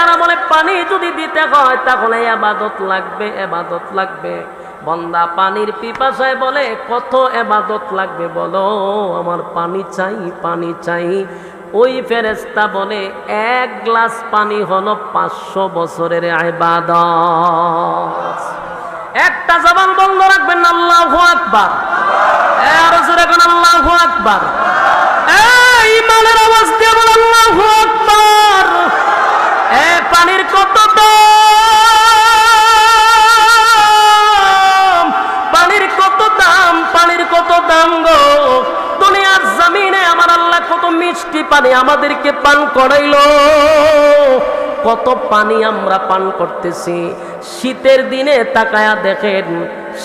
ফেরেশতারা বলে পানি যদি দিতে হয় তাহলে ইবাদত লাগবে, ইবাদত লাগবে। বান্দা পানির পিপাসায় বলে কত ইবাদত লাগবে বলো, আমার পানি চাই, পানি চাই। ওই ফেরেশতা বলে এক গ্লাস পানি হলো 500 বছরের ইবাদত। একটা জবান বন্ধ রাখবেন না, আল্লাহু আকবার। আরো জোরে বলেন আল্লাহু আকবার। ইমানের আওয়াজ দিয়ে বলেন আল্লাহু আকবার। পানির কত দাম, পানির কত দাম, পানির কত দাম গো। দুনিয়ার জমিনে আমার আল্লাহ কত মিষ্টি পানি আমাদেরকে পান করাইলো, কত পানি আমরা পান করতেছি। শীতের দিনে তাকায়া দেখেন,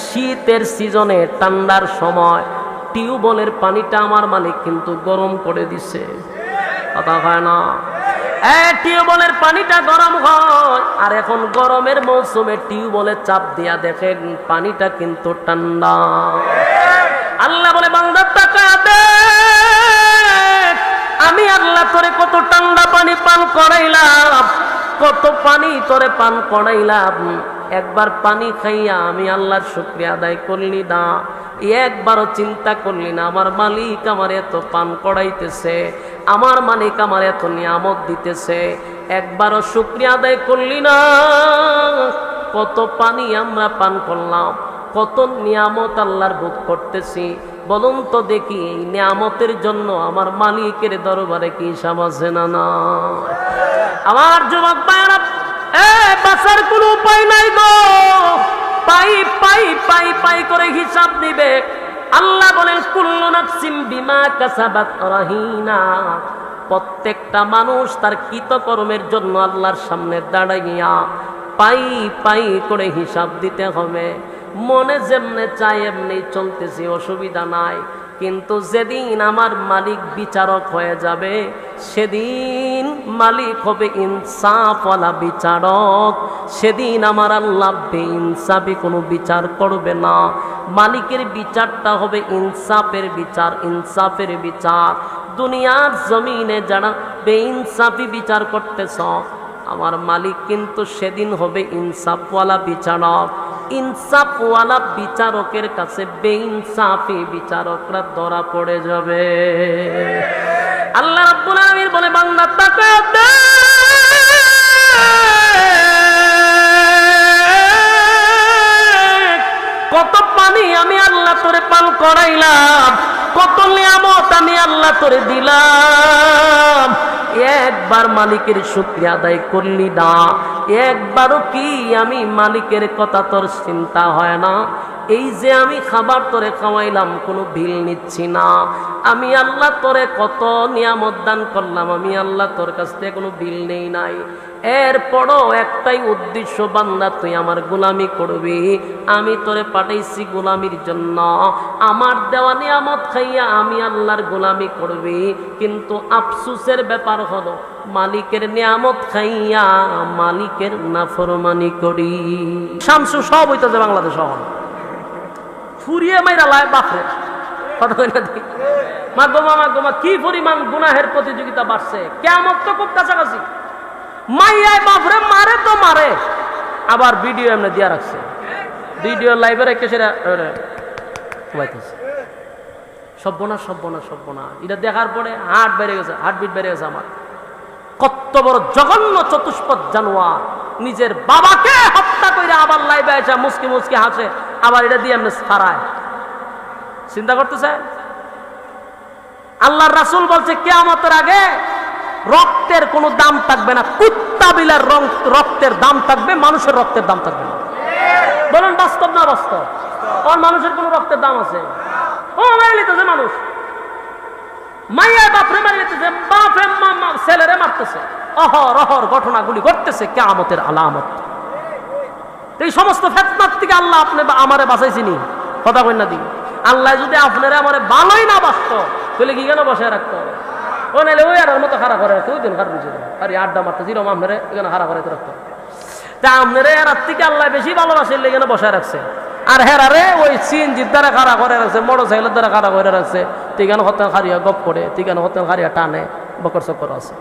শীতের সিজনে ঠান্ডার সময় টিউবওয়েলের পানিটা আমার মালিক কিন্তু গরম করে দিছে, কথা হয় না? টিউবওয়েলের পানিটা গরম হয়, আর এখন গরমের মৌসুমে টিউবওয়েলে চাপ দিয়া দেখেন পানিটা কিন্তু ঠান্ডা। আল্লাহ বলে বান্দা তাকায়া দেখ, আমি আল্লাহ তোরে কত ঠান্ডা পানি পান করাইলাম, কত পানি তোরে পান করাইলাম। একবার পানি খাইয়া আমি আল্লাহর শুকরিয়া আদায় করলি না, একবারও চিন্তা করলি না আমার মালিক আমার এত পান করাইতেছে, আমার মালিক আমার এত নিয়ামত দিতেছে, একবারও শুকরিয়া আদায় করলি না। কত পানি আমরা পান করলাম, কত নিয়ামত আল্লাহর ভোগ করতেছি। বলুন তো দেখি এই নিয়ামতের জন্য আমার মালিকের দরবারে কি হিসাব আছে না? না আমার যুবক ভাইরা, বাঁচার কোনো উপায় নাই গো, পাই পাই পাই পাই করে হিসাব দিবে। আল্লাহ বলেন কুল্লু নাফসিন বিমা কাসাবাত রাহিনা, প্রত্যেকটা মানুষ তার কৃতকর্মের জন্য আল্লাহর সামনে দাঁড়াইয়া পাই পাই করে হিসাব দিতে হবে। মনে যেমনে চাই এমনি চলতেছি, অসুবিধা নাই, কিন্তু যেদিন আমার মালিক বিচারক হয়ে যাবে সেদিন মালিক হবে ইনসাফওয়ালা বিচারক। সেদিন আমার আল্লাহ বেইনসাফি কোনো বিচার করবে না, মালিকের বিচারটা হবে ইনসাফের বিচার, ইনসাফের বিচার। দুনিয়ার জমিনে যারা বেইনসাফি বিচার করতেছ, আমার মালিক কিন্তু সেদিন হবে ইনসাফওয়ালা বিচারক। ইনসাফওয়ালা বিচারকের কাছে বেইনসাফি বিচারকরা ধরা পড়ে যাবে। আল্লাহ রাব্বুল আলামিন বলে বান্দা তাকায়া দেখ, কত পানি আমি আল্লাহ তোরে পান করাইলাম, কত নিয়ামত আমি আল্লাহ তোরে দিলাম। একবার মালিকের শুকরিয়া আদায় করলি না, একবারও কি আমি মালিকের কথা তোর চিন্তা হয় না? এই যে আমি খাবার তোরে খাওয়াইলাম কোনো বিল নিচ্ছি না, আমি আল্লাহ তোরে কত নিয়ামত দান করলাম, আমি আল্লাহ তোর কাছ থেকে কোনো বিল নেই নাই। এরপরও একটাই উদ্দেশ্য, বান্দা তুই আমার গোলামি করবি, আমি তোরে পাঠাইছি গোলামির জন্য। আমার দেওয়া নিয়ামত খাইয়া আমি আল্লাহর গোলামি করবি, কিন্তু আফসোসের ব্যাপার হলো মালিকের নিয়ামত খাইয়া মালিকের নাফরমানি করি। শামসু সব হইতেছে বাংলাদেশ ফুরিয়ে মাইরা লাই বাপরে, কথা কই না দেখি। মাগোমা মাগোমা কি পরিমাণ গুনাহের প্রতিযোগিতা বাড়ছে, কিয়ামত তো খুব কাছাকাছি। মাইয়ায় বাপরে মারে তো মারে, আবার ভিডিও এমনি দিয়া রাখছে, ভিডিও লাইভে রেখে সেটা সব্বনা সব্বনা সব্বনা। এটা দেখার পরে হার্ট বেড়ে গেছে, হার্টবিট বেড়ে গেছে আমার। কত বড় জঘন্য চতুষ্পদ জানোয়ার, নিজের বাবাকে হত্যা করে আবার লাইভে এসে মুসকি মুসকি হাসে, আবার এটা দিয়ে এমনি ছাড়ায়। চিন্তা করতেছে? আল্লাহর রাসূল বলছে কিয়ামতের আগে রক্তের কোনো দাম থাকবে না, কুত্তা বিলার রক্তের দাম থাকবে, মানুষের রক্তের দাম থাকবে না। বলুন বাস্তব না বাস্তব? আর মানুষের কোনো রক্তের দাম আছে? ও মেরে নিতেছে মানুষ, মাইয়া বাপরে মেরে নিতেছে, বাপে ছেলেরে মারতেছে, অহর অহর ঘটনাগুলি ঘটতেছে, কিয়ামতের আলামত। এই সমস্ত ফিতনার থেকে আল্লাহ আপনি আমারে বাঁচাইছিনি, কথা কই না দিই। আল্লাহ যদি আপনারা আমারে ভালোই না বাঁচতো তাহলে কি কেন বসায় রাখতো? ও নাইলে ওই আড়ার মতো খাড়া করে রাখতো, ওই দিন খারাপ বুঝে আরে আড্ডা মারতে জিরম আপনারা এখানে খাড়া করে রাখতো। তা আপনারা এরার থেকে আল্লাহ বেশি ভালোবাসে এখানে বসায় রাখছে, আর হেরারে ওই সিএনজির দ্বারা খাড়া করে রাখছে, মোটর সাইকেলের দ্বারা খাড়া করে রাখছে। ঠিকানো হতেন খারিয়া গপ করে, ঠিকানো হতেন খারিয়া টানে, বকর চক্কর আছে।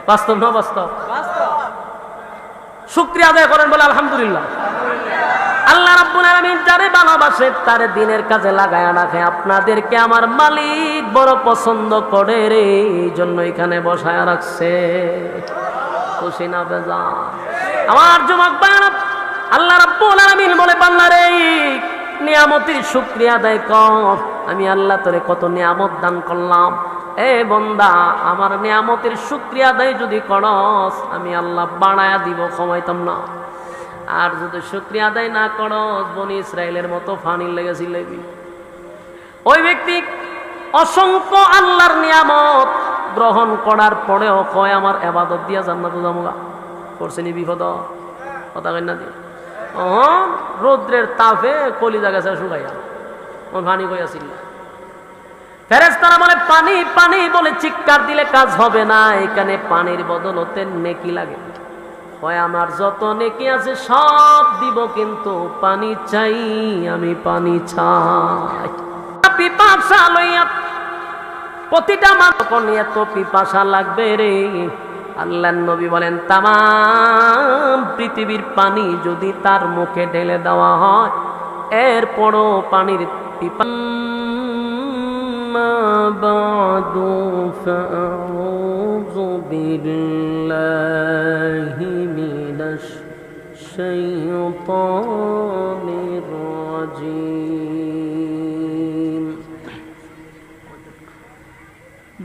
বাস্তব না বাস্তব? শুকরিয়া আদায় করেন, বলে আলহামদুলিল্লাহ। আল্লাহ রাব্বুল আলামিন যারে ভালোবাসে তারে দিনের কাজে লাগায়া রাখে। আপনাদেরকে আমার মালিক বড় পছন্দ করে রে, এই জন্য এখানে বসায়া রাখছে। খুশি না বেজার? আমার যুবক ভাইরা, আল্লাহ রাব্বুল আলামিন বলে বান্দারে নিয়ামতের শুকরিয়া আদায় কর। আমি আল্লাহ তোরে কত নিয়ামত দান করলাম। এ বান্দা, আমার নিয়ামতের শুকরিয়া আদায় যদি করস আমি আল্লাহ বাড়ায়া দিব, কমাইতাম না। আর যদি শুকরিয়া আদায় না করস বনি ইসরায়েলের মতো ফানির লেগেছিল। ওই ব্যক্তি অসংখ্য আল্লাহর নিয়ামত গ্রহণ করার পরেও কয় আমার ইবাদত দিয়া জান্নাতে যামুগা। করছেনি বিপদ কথা কই না দিয়ে রৌদ্রের তাপে কলিজা গেছে শুকাইয়া, ওই ফানি কইয়াছিল। ফেরেশতারা বলে পানি পানি বলে চিৎকার দিলে কাজ হবে না, এখানে পানির বদলতে নেকি লাগে। হয় আমার যত নেকি আছে সব দিব, কিন্তু পানি চাই, আমি পানি চাই। পিপাসা লইয়া প্রতিটা মানুষ এত পিপাসা লাগবে রে। আল্লাহর নবী বলেন তামাম পৃথিবীর পানি যদি তার মুখে ঢেলে দেওয়া হয় এরপরও পানির بعد فأعوذ بالله من الشيطان الرجيم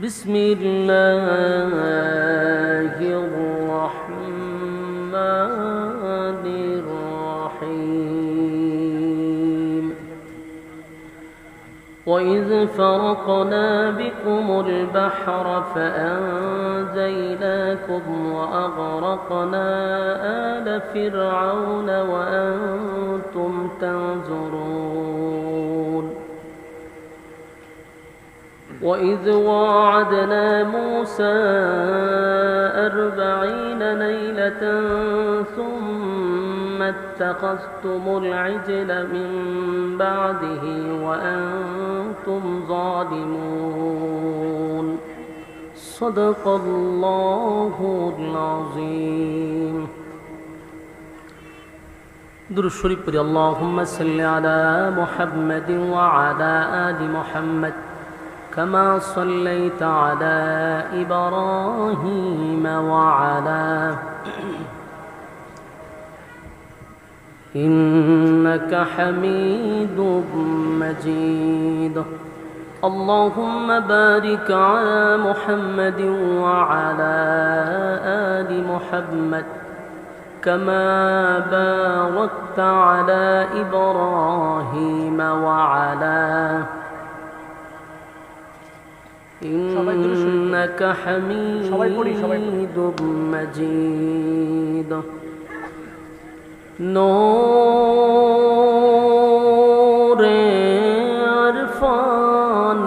بسم الله الرحمن الرحيم وإذ فرقنا بكم البحر فأنجيناكم وأغرقنا آل فرعون وأنتم تنظرون وإذ واعدنا موسى 40 ليلة ثم اتخذتم العجل من بعده وأنتم ظالمون صدق الله العظيم درود شريف পড়ি اللهم صل على محمد وعلى آل محمد كما صليت على إبراهيم وعلى إنك حميد مجيد اللهم بارك على محمد وعلى آل محمد كما باركت على إبراهيم وعلى إنك حميد مجيد نور عرفان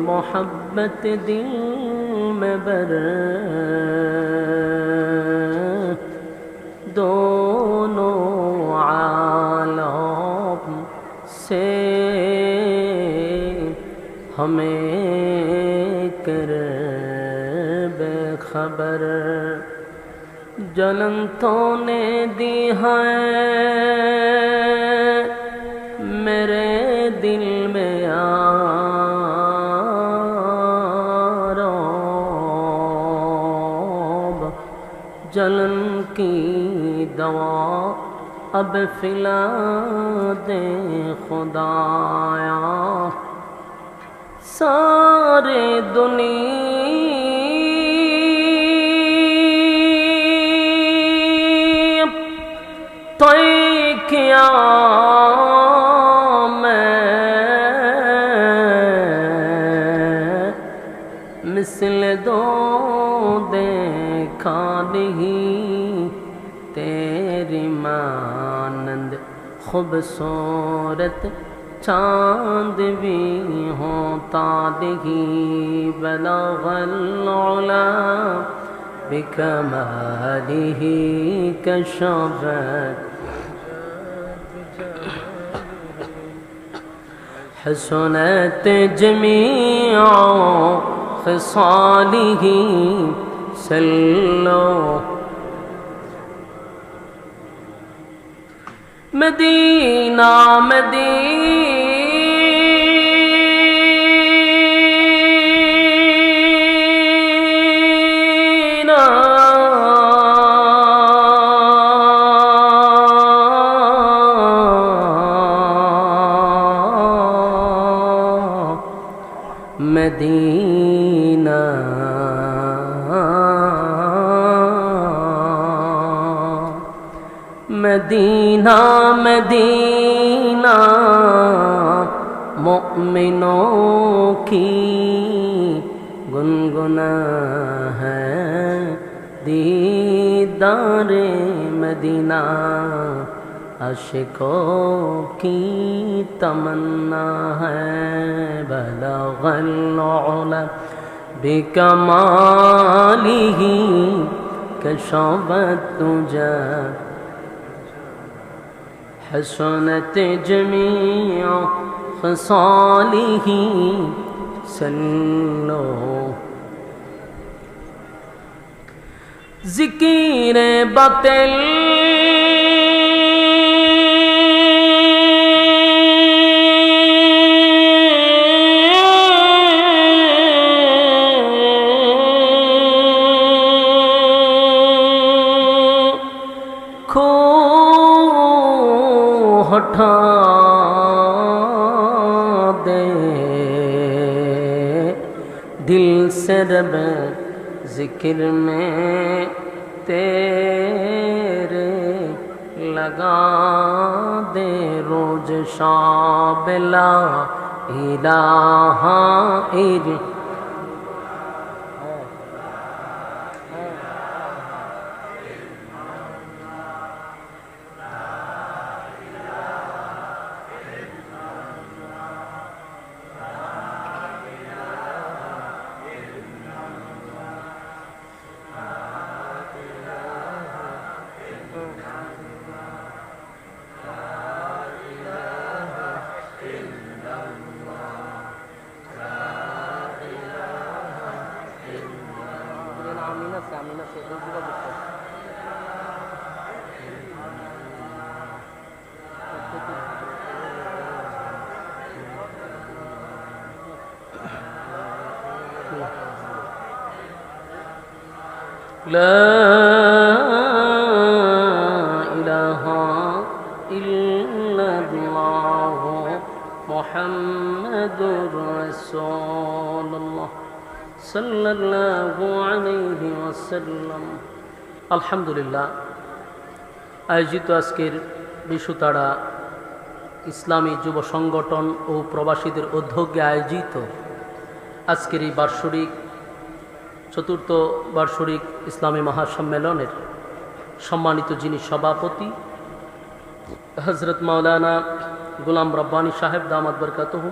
محبت دل میں بر دونوں عالم سے ہمیں کر بے خبر जलन तूने दी है मेरे दिल में यारोब जलन की दवा अब फिला दे खुदाया सारे दुनिया तो क्या मैं मिसल दो देखा नहीं तेरी मानंद खूबसूरत चांद भी होता नहीं बलगल उला بكماله كشفت حسنت جميع خصاله صلوا মদিনা মদিনা মদিনা मदीना मदीना मोमिनों की गुनगुना है दीदारे मदीना आशिकों की तमन्ना है बलगल उला बिकमालिही कशफत तुजा हसनत जमीअ खसालिही सल्लो ज़िक्र बातिल हटा दे दिल से रब जिक्र में तेरे लगा दे रोज शाबिला इलाहा इल لا إله إلا الله محمد رسول الله صلى الله عليه وسلم আলহামদুলিল্লাহ আয়োজিত আজকের বিশুতাড়া ইসলামী যুব সংগঠন ও প্রবাসীদের উদ্যোগে আয়োজিত আজকের এই বার্ষিক চতুর্থ বার্ষিক ইসলামী মহাসম্মেলনের সম্মানিত যিনি সভাপতি হযরত মাওলানা গোলাম রব্বানী সাহেব দামাত বরকাতুহু,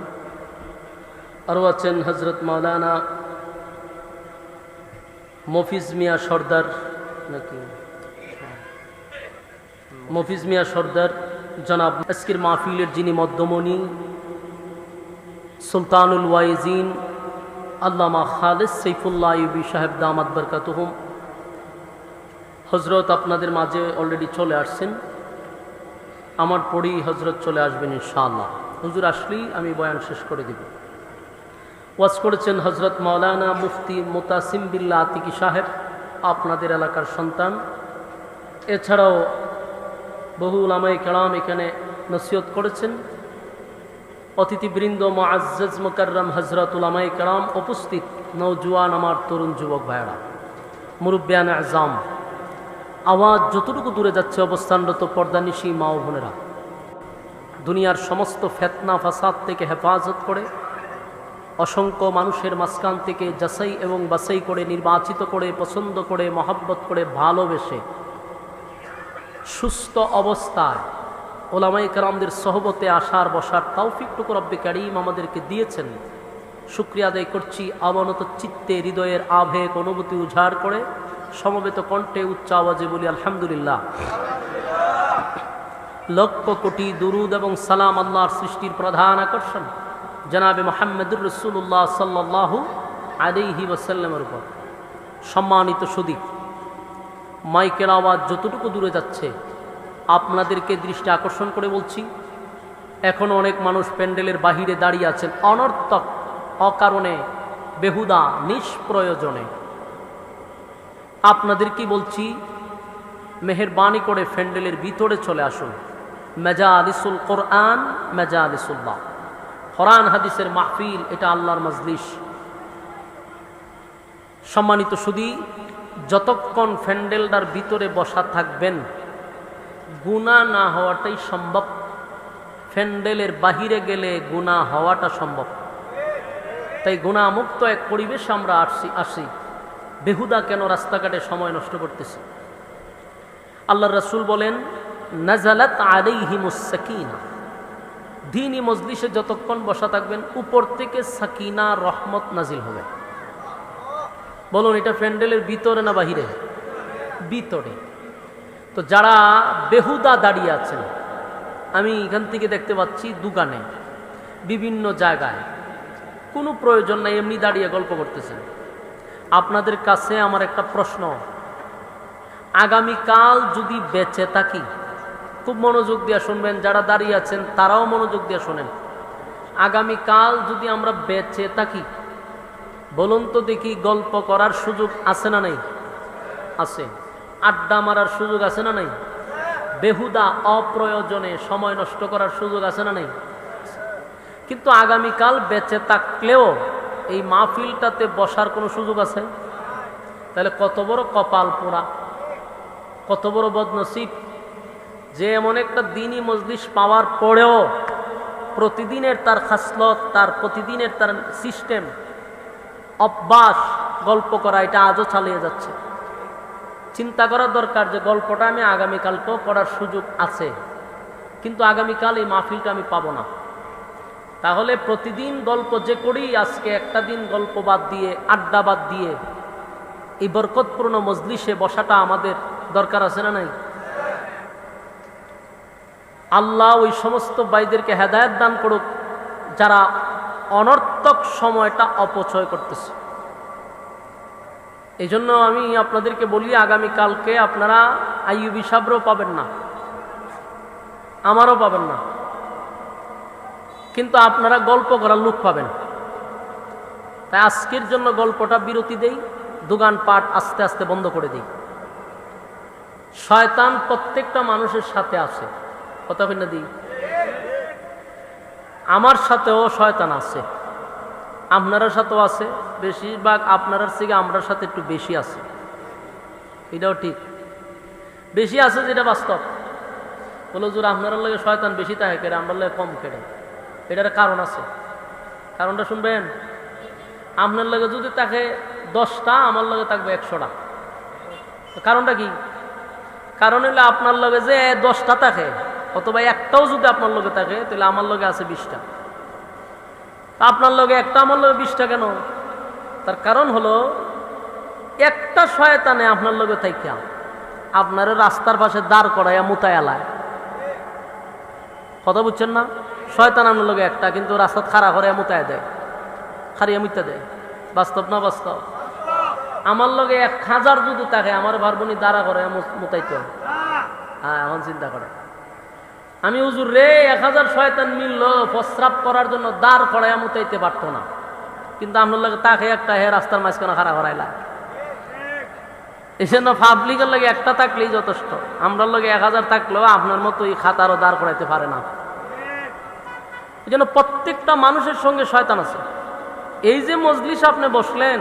আরও আছেন হযরত মাওলানা মফিজ মিয়া সর্দার জনাব আজকের মাহফিলের যিনি মধ্যমণি সুলতানুল ওয়াইজিন আল্লামা খালেদ সাইফুল্লাহ আইয়ুবী সাহেব দামাত বরকাতুহুম। হজরত আপনাদের মাঝে অলরেডি চলে আসছেন, আমার পরেই হজরত চলে আসবেন ইনশাআল্লাহ। হুজুর আসলেই আমি বয়ান শেষ করে দেব। ওয়াজ করেছেন হজরত মাওলানা মুফতি মুতাসিম বিল্লাহ আতিকি সাহেব, আপনাদের এলাকার সন্তান। এছাড়াও বহু উলামায়ে কেরাম এখানে নসিহত করেছেন। অতিথিবৃন্দ মুআজ্জাজ মুকাররম হযরত উলামায়ে কেরাম উপস্থিত, নওজোয়ান আমার তরুণ যুবক ভাইয়েরা, মুরব্বিয়ান আযম, আওয়াজ যতটুকু দূরে যাচ্ছে অবস্থানরত পর্দানিশী মা ও বোনেরা, দুনিয়ার সমস্ত ফিতনা ফাসাদ থেকে হেফাজত করে অসংখ্য মানুষের মাঝখান থেকে যাচাই এবং বাছাই করে নির্বাচিত করে পছন্দ করে মহব্বত করে ভালোবেসে সুস্থ অবস্থায় ওলামায়ে কেরামদের সহবতে আসার বসার তৌফিকটুকু রব্বে কারীম আমাদেরকে দিয়েছেন। শুকরিয়া আদায় করছি। অবনত চিত্তে হৃদয়ের আবেগ অনুভূতি উজাড় করে সমবেত কণ্ঠে উচ্চ আওয়াজে বলি আলহামদুলিল্লাহ। লক্ষ কোটি দুরুদ এবং সালাম আল্লাহর সৃষ্টির প্রধান আকর্ষণ জনাবে মুহাম্মদুর রাসূলুল্লাহ সাল্লাল্লাহু আলাইহি ওয়াসাল্লামের উপর। সম্মানিত সুদী, মাইকের আওয়াজ যতটুকু দূরে যাচ্ছে আপনাদেরকে দৃষ্টি আকর্ষণ করে বলছি, এখনো অনেক মানুষ প্যান্ডেলের বাহিরে দাঁড়িয়ে আছেন অনর্থক, অকারণে, বেহুদা, নিষ্প্রয়োজনে। আপনাদের কি বলছি, মেহেরবানি করে প্যান্ডেলের ভিতরে চলে আসুন। মেজালিসুল কোরআন, মেজালিসুল্লাহ, কোরআন হাদিসের মাহফিল, এটা আল্লাহর মজলিস। সম্মানিত সুধী, যতক্ষণ প্যান্ডেলটার ভিতরে বসা থাকবেন গুনাহ না হওয়াটাই সম্ভব। প্যান্ডেলের বাহিরে গেলে গুনাহ হওয়াটা সম্ভব। তাই গুনাহমুক্ত এক পরিবেশে আমরা আসি। বেহুদা কেন রাস্তাঘাটে সময় নষ্ট করতেছি? আল্লাহর রাসূল বলেন, নাজালাত আলাইহিমুস সাকিনা, দ্বীনি মজলিসে যতক্ষণ বসা থাকবেন উপর থেকে সাকিনা, রহমত নাজিল হবে। বলুন, এটা প্যান্ডেলের ভিতরে না বাহিরে? ভিতরে। তো যারা বেহুদা দাঁড়িয়ে আছেন, আমি এখান থেকে দেখতে পাচ্ছি দোকানে, বিভিন্ন জায়গায়, কোনো প্রয়োজন নাই, এমনি দাঁড়িয়ে গল্প করতেছেন। আপনাদের কাছে আমার একটা প্রশ্ন, আগামীকাল যদি বেঁচে থাকি, খুব মনোযোগ দিয়ে শুনবেন, যারা দাঁড়িয়ে আছেন তারাও মনোযোগ দিয়ে শোনেন। আগামীকাল যদি আমরা বেঁচে থাকি, বলুন তো দেখি, গল্প করার সুযোগ আছে না নাই? আছে। আড্ডা মারার সুযোগ আছে না নাই? বেহুদা অপ্রয়োজনে সময় নষ্ট করার সুযোগ আছে না নাই? কিন্তু আগামীকাল বেঁচে থাকলেও এই মাহফিলটাতে বসার কোনো সুযোগ আছে? তাহলে কত বড় কপাল পোড়া, কত বড় বদনসিব যে এমন একটা দ্বীনি মজলিস পাওয়ার পরেও প্রতিদিনের তার খাসলত, তার প্রতিদিনের তার সিস্টেম, অভ্যাস গল্প করা, এটা আজও চালিয়ে যাচ্ছে। চিন্তা করা দরকার যে গল্পটা আমি আগামীকালকেও করার সুযোগ আছে, কিন্তু আগামীকাল এই মাহফিলটা আমি পাবো না। তাহলে প্রতিদিন গল্প যে করি, আজকে একটা দিন গল্প বাদ দিয়ে, আড্ডা বাদ দিয়ে এই বরকতপূর্ণ মজলিসে বসাটা আমাদের দরকার আছে না নাই? আল্লাহ ওই সমস্ত ভাইদেরকে হেদায়েত দান করুক যারা অনর্থক সময়টা অপচয় করতেছে। এই জন্য আমি আপনাদেরকে বলি, আগামীকালকে আপনারা আইয়ুবী সাহেবও পাবেন না, আমারও পাবেন না, কিন্তু আপনারা গল্প করার লোক পাবেন। তাই আজকের জন্য গল্পটা বিরতি দেই, দোকানপাট আস্তে আস্তে বন্ধ করে দিই। শয়তান প্রত্যেকটা মানুষের সাথে আছে, কথা বলে দিই। আমার সাথেও শয়তান আছে, আপনার সাথেও আছে, বেশিরভাগ আপনার থেকে আমরার সাথে একটু বেশি আছে, এটাও ঠিক। বেশি আছে যেটা বাস্তব। বলো জোর আপনার লাগে শয়তান বেশি থাকে কেড়ে, আমরা লাগে কম কেড়ে, এটার কারণ আছে। কারণটা শুনবেন, আপনার লাগে যদি তাকে 10টা, আমার লাগে থাকবে 100টা। কারণটা কি? কারণ হলে আপনার লগে যে 10টা থাকে, অথবা একটাও যদি আপনার লগে থাকে, তাহলে আমার লগে আছে 20টা। আপনার লগে একটা, আমার লগে 20টা কেন? তার কারণ হলো একটা শয়তানে আপনার লগে থাইকা আপনার রাস্তার পাশে দাঁড় করাইয়া মুতায় আলায়। কথা বুঝছেন না? শয়তান আপনার লগে একটা, কিন্তু রাস্তা খাড়া করে মুতায় দেয়, খারিয়া মুতা দেয়। বাস্তব না বাস্তব? আমার লগে 1000 যদি থাকে, আমার ভারবনি দাঁড়া করে মুতাইতে। হ্যাঁ, এখন চিন্তা করে, আমি হুজুর রে 1000 শয়তান মিলল প্রস্রাব করার জন্য দাঁড় করাইয়া মুতাইতে পারতো না, কিন্তু আপনার লগে তাকে একটা, হে রাস্তার মাঝখানে খাড়া করাইলা। এই জন্য পাবলিকের লগে একটা থাকলেই যথেষ্ট। আমরার লগে 1000 থাকলেও আপনার মতো এই খাতারও দাঁড় করাইতে পারে না। এই জন্য প্রত্যেকটা মানুষের সঙ্গে শয়তান আছে। এই যে মজলিস আপনি বসলেন,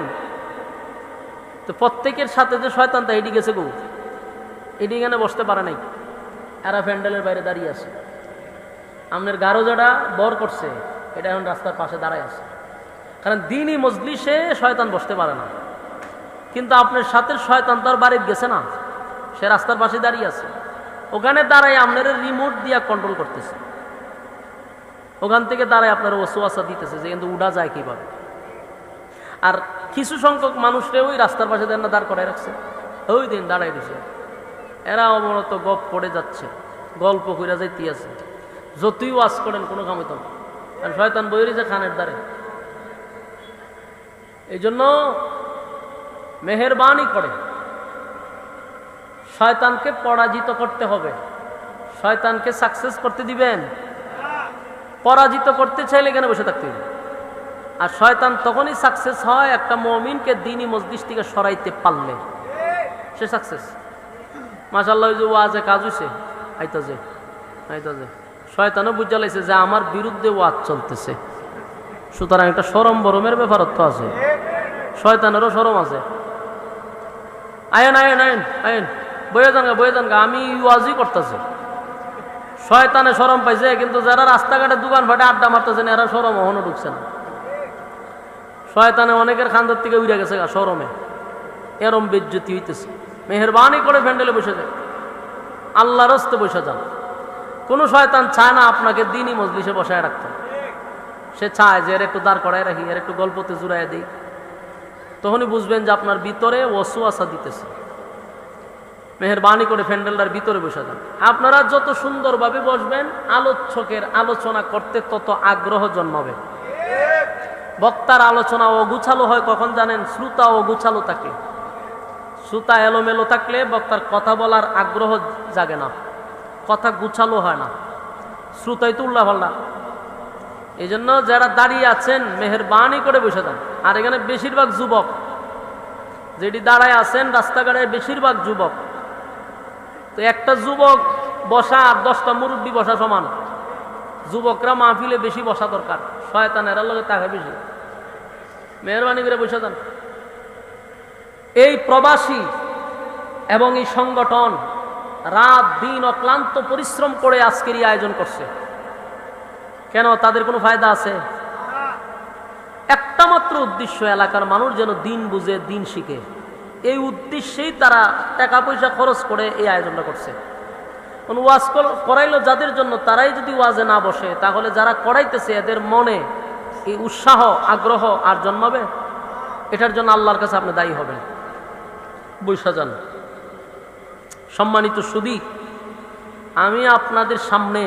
তো প্রত্যেকের সাথে যে শয়তান, তা এটি গেছে গো, এটি এখানে বসতে পারে নাই, এরা প্যান্ডেলের বাইরে দাঁড়িয়ে আছে। আপনার গারো যারা বর করছে, এটা এখন রাস্তার পাশে দাঁড়ায় আছে। কারণ দ্বীনি মজলিসে শয়তান বসতে পারে না, কিন্তু আপনার সাথে শয়তান তো আর বাড়িতে গেছে না, সে রাস্তার পাশে দাঁড়িয়ে আছে। ওখানে দাঁড়ায় আপনার রিমোট দিয়া কন্ট্রোল করতেছে, ওখান থেকে দাঁড়ায় আপনার ওয়াসওয়াসা দিতেছে যে কিন্তু উড়া যায় কিভাবে। আর কিছু সংখ্যক মানুষরে ওই রাস্তার পাশে দাঁড় করায় রাখছে, ওই দিন দাঁড়াই দিছে। এরা অবনত গপ করে যাচ্ছে, গল্প কইরা যাইতে আছে, যতই ওয়াজ করেন কোনো কামিত না। আর শয়তান বইরে যে খানের দ্বারে। এই জন্য মেহেরবানি করে শয়তানকে পরাজিত করতে হবে। শয়তানকে সাকসেস করতে দিবেন? পরাজিত করতে চাইলে এখানে বসে থাকতে হবে। আর শয়তান তখনই সাকসেস হয় একটা মুমিনকে দ্বীনি মজলিস থেকে সরাইতে পারলে সে সাকসেস। মাশাআল্লাহ, ওই যে ওয়াজে কাজ হইছে, আইতাছে শয়তানও বুঝা লাইছে যে আমার বিরুদ্ধে ওয়াজ চলতেছে, সুতরাং একটা শরম বরমের ব্যাপারত্ব আছে, শয়তানেরও শরম আছে। আয়েন আয়েন আয়েন আয়েন, বয়ে যান গা, আমি ওয়াজই করতেছি। শয়তানে শরম পাইছে, কিন্তু যারা রাস্তাঘাটে দোকান ফাটে আড্ডা মারতেছেন এরা শরম ওহনো ঢুকছে না। শয়তানে অনেকের খান্দার থেকে উড়ে গেছে গা শরমে, এরম বেজ্জতি হইতেছে। মেহেরবানি করে প্যান্ডেলে বসে যায়, আল্লাহর রাস্তে বসে যান। কোন শয়তান চায় না আপনাকে দ্বীনি মজলিসে বসায় রাখতে, সে চায় যে এর একটু দাঁড় করায় রাখি, এর একটু গল্পতে জুড়াই দিই, তখনই বুঝবেন যে আপনার ভিতরে ওয়াসওয়াসা দিতেছে। মেহেরবানি করে প্যান্ডেলটার ভিতরে বসে যান। আপনারা যত সুন্দরভাবে বসবেন আলোচকের আলোচনা করতে তত আগ্রহ জন্মাবে। বক্তার আলোচনা অগুছালো হয় কখন জানেন? শ্রোতা অগুছালো থাকলে, শ্রোতা এলোমেলো থাকলে বক্তার কথা বলার আগ্রহ জাগে না, কথা গুছালো হয় না, শ্রোতাই তো উল্লাপাল্লা। এই জন্য যারা দাঁড়িয়ে আছেন মেহেরবানি করে বসে যান। আর এখানে বেশিরভাগ যুবক, যেটি দাঁড়ায় আছেন রাস্তাঘাটে বেশিরভাগ যুবক, তো একটা যুবক বসা আর 10টা মুরব্বী বসা সমান। যুবকরা মাহফিলে বেশি বসা দরকার, শয়তানেরা লগে তাকে বেশি। মেহেরবানি করে বসে যান। এই প্রবাসী এবং এই সংগঠন রাত দিন অক্লান্ত পরিশ্রম করে আজকের এই আয়োজন করছে। কেন? তাদের কোনো ফায়দা আছে? একটা মাত্র উদ্দেশ্য, এলাকার মানুষ যেন দিন বুঝে, দিন শিখে। এই উদ্দেশ্যেই তারা টাকা পয়সা খরচ করে এই আয়োজনটা করছে। ওয়াজ করাইলো যাদের জন্য, তারাই যদি ওয়াজে না বসে, তাহলে যারা করাইতেছে এদের মনে এই উৎসাহ আগ্রহ আর জন্মাবে? এটার জন্য আল্লাহর কাছে আপনি দায়ী হবেন। বৈশা যান। সম্মানিত সুধী, আমি আপনাদের সামনে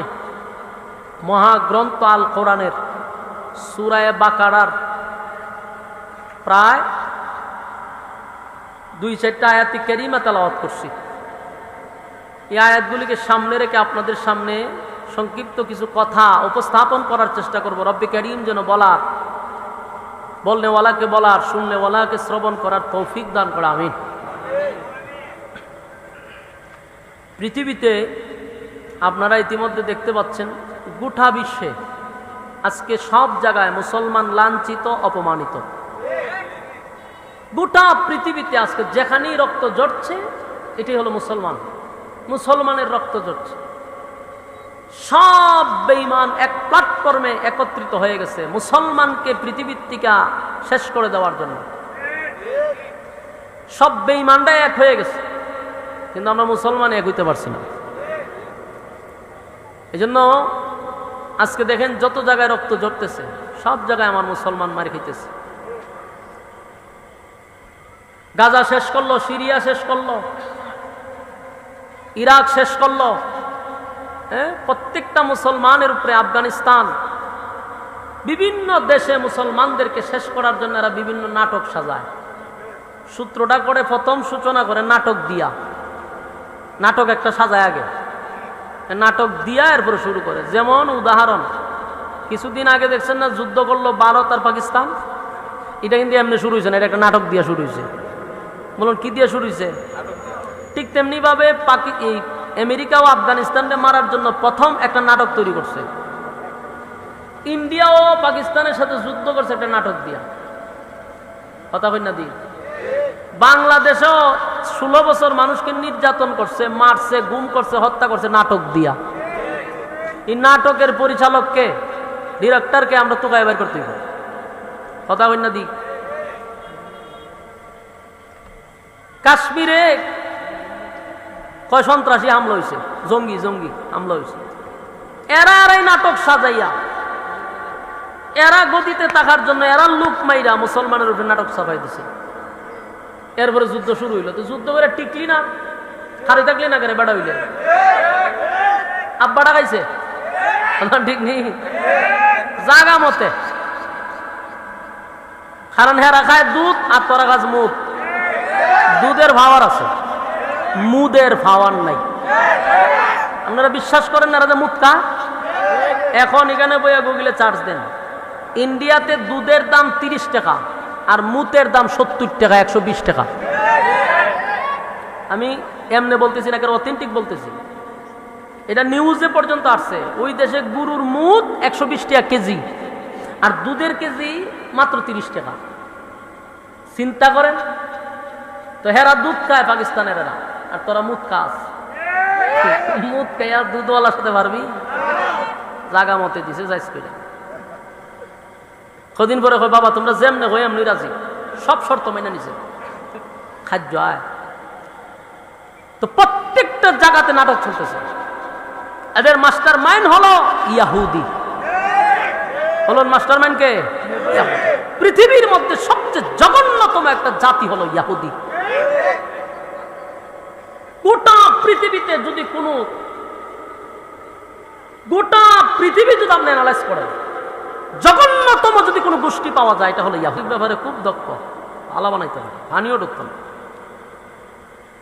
মহাগ্রন্থ আল কোরআনের সূরা বাকারার প্রায় 2-4টা আয়াতি কারিমা তেলাওয়াত করছি। এই আয়াতগুলিকে সামনে রেখে আপনাদের সামনে সংক্ষিপ্ত কিছু কথা উপস্থাপন করার চেষ্টা করব। রব্বে কারীম যেন বলনেওয়ালাকে বলার, শুননেওয়ালাকে শ্রবণ করার তৌফিক দান করে, আমিন। পৃথিবীতে আপনারা ইতিমধ্যে দেখতে পাচ্ছেন গোটা বিশ্বে আজকে সব জায়গায় মুসলমান লাঞ্ছিত, অপমানিত। গোটা পৃথিবীতে আজকে যেখানেই রক্ত ঝরছে এটি হলো মুসলমানের রক্ত ঝরছে। সব বেঈমান এক প্ল্যাটফর্মে একত্রিত হয়ে গেছে মুসলমানকে পৃথিবীর থেকে শেষ করে দেওয়ার জন্য। সব বেঈমানরাই এক হয়ে গেছে, কিন্তু আমরা মুসলমান এক হইতে পারছি না। এই জন্য আজকে দেখেন যত জায়গায় রক্ত ঝরতেছে সব জায়গায় আমার মুসলমান মার খাইতেছে। গাজা শেষ করলো, সিরিয়া শেষ করলো, ইরাক শেষ করলো, প্রত্যেকটা মুসলমানের উপরে আফগানিস্তান, বিভিন্ন দেশে মুসলমানদেরকে শেষ করার জন্য এরা বিভিন্ন নাটক সাজায়। সূত্রটা করে প্রথম সূচনা করে নাটক দিয়া, নাটক একটা সাজায় আগে, নাটক দিয়া এরপরে শুরু করে। যেমন উদাহরণ, কিছুদিন আগে দেখছেন না যুদ্ধ করলো ভারত আর পাকিস্তান, এটা কিন্তু এমনি শুরু হয়েছে না, এটা একটা নাটক দিয়া শুরু হয়েছে। বলুন কি দিয়ে শুরু হয়েছে? ঠিক তেমনি ভাবে আমেরিকা ও আফগানিস্তানকে মারার জন্য প্রথম একটা নাটক তৈরি করছে। ইন্ডিয়া ও পাকিস্তানের সাথে যুদ্ধ করছে একটা নাটক দিয়া, কথা কই না দি। বাংলাদেশেও 16 বছর মানুষকে নির্যাতন করছে, মারছে, গুম করছে, হত্যা করছে নাটক দিয়া। এই নাটকের পরিচালককে, ডিরেক্টরকে আমরা তোকায় বের করতে হবে, কথা কই না দি। কাশ্মীরে কয় সন্ত্রাসী হামলা হয়েছে, জঙ্গি হামলা হয়েছে। এরা এই নাটক সাজাইয়া, এরা গতিতে থাকার জন্য এরা লুক মাইরা মুসলমানের উপরে নাটক ছাপাই দিছে। এরপরে যুদ্ধ শুরু হইল। তো যুদ্ধ করে টিকলি না, খালি থাকলি না করে বেড়া হইলে আব্বাটা খাইছে, ঠিক নেই জাগা মতে। কারণ হেরা খায় দুধ আর তোরা গাছ মুখ। দুধের ভাওয়ার আছে, মুদের ভাওয়ার নাই। আপনারা বিশ্বাস করেন না যে মুৎকা? এখন এখানে বইয়া গুগলে চার্জ দেন, ইন্ডিয়াতে দুধের দাম 30 টাকা আর মুতের দাম 70 টাকা, 120 টাকা। আমি এমনি বলতেছি না, অথেন্টিক বলতেছি, এটা নিউজে পর্যন্ত আসছে। ওই দেশে গরুর মুত 120 টাকা কেজি আর দুধের কেজি মাত্র 30 টাকা। চিন্তা করেন তো, হেরা দুধ খায় পাকিস্তানের এরা, আর তোরা মুত খাস। মুত খাই আর দুধওয়ালার সাথে পারবি? জাগা মতে দিছে যাইস করে। কদিন পরে কয় বাবা তোমরা যেমনে হয়ে এমনি রাজি, সব শর্ত মেনে নিছে, খাদ্য আয়। তো প্রত্যেকটা জায়গাতে নাটক চলতেছে। এদের মাস্টার মাইন্ড হলো ইয়াহুদি। বলুন মাস্টার মাইন্ড কে? পৃথিবীর মধ্যে সবচেয়ে জঘন্যতম একটা জাতি হলো ইয়াহুদি। গোটা পৃথিবীতে যদি কোনো, গোটা পৃথিবী যদি আপনি অ্যানালাইজ করেন, জঘন্যতম যদি কোনো গোষ্ঠী পাওয়া যায় এটা হলো ইয়াহুদি। ব্যাপারে খুব দক্ষ, আলা বানাইতে হবে, পানিও ঢুকত না,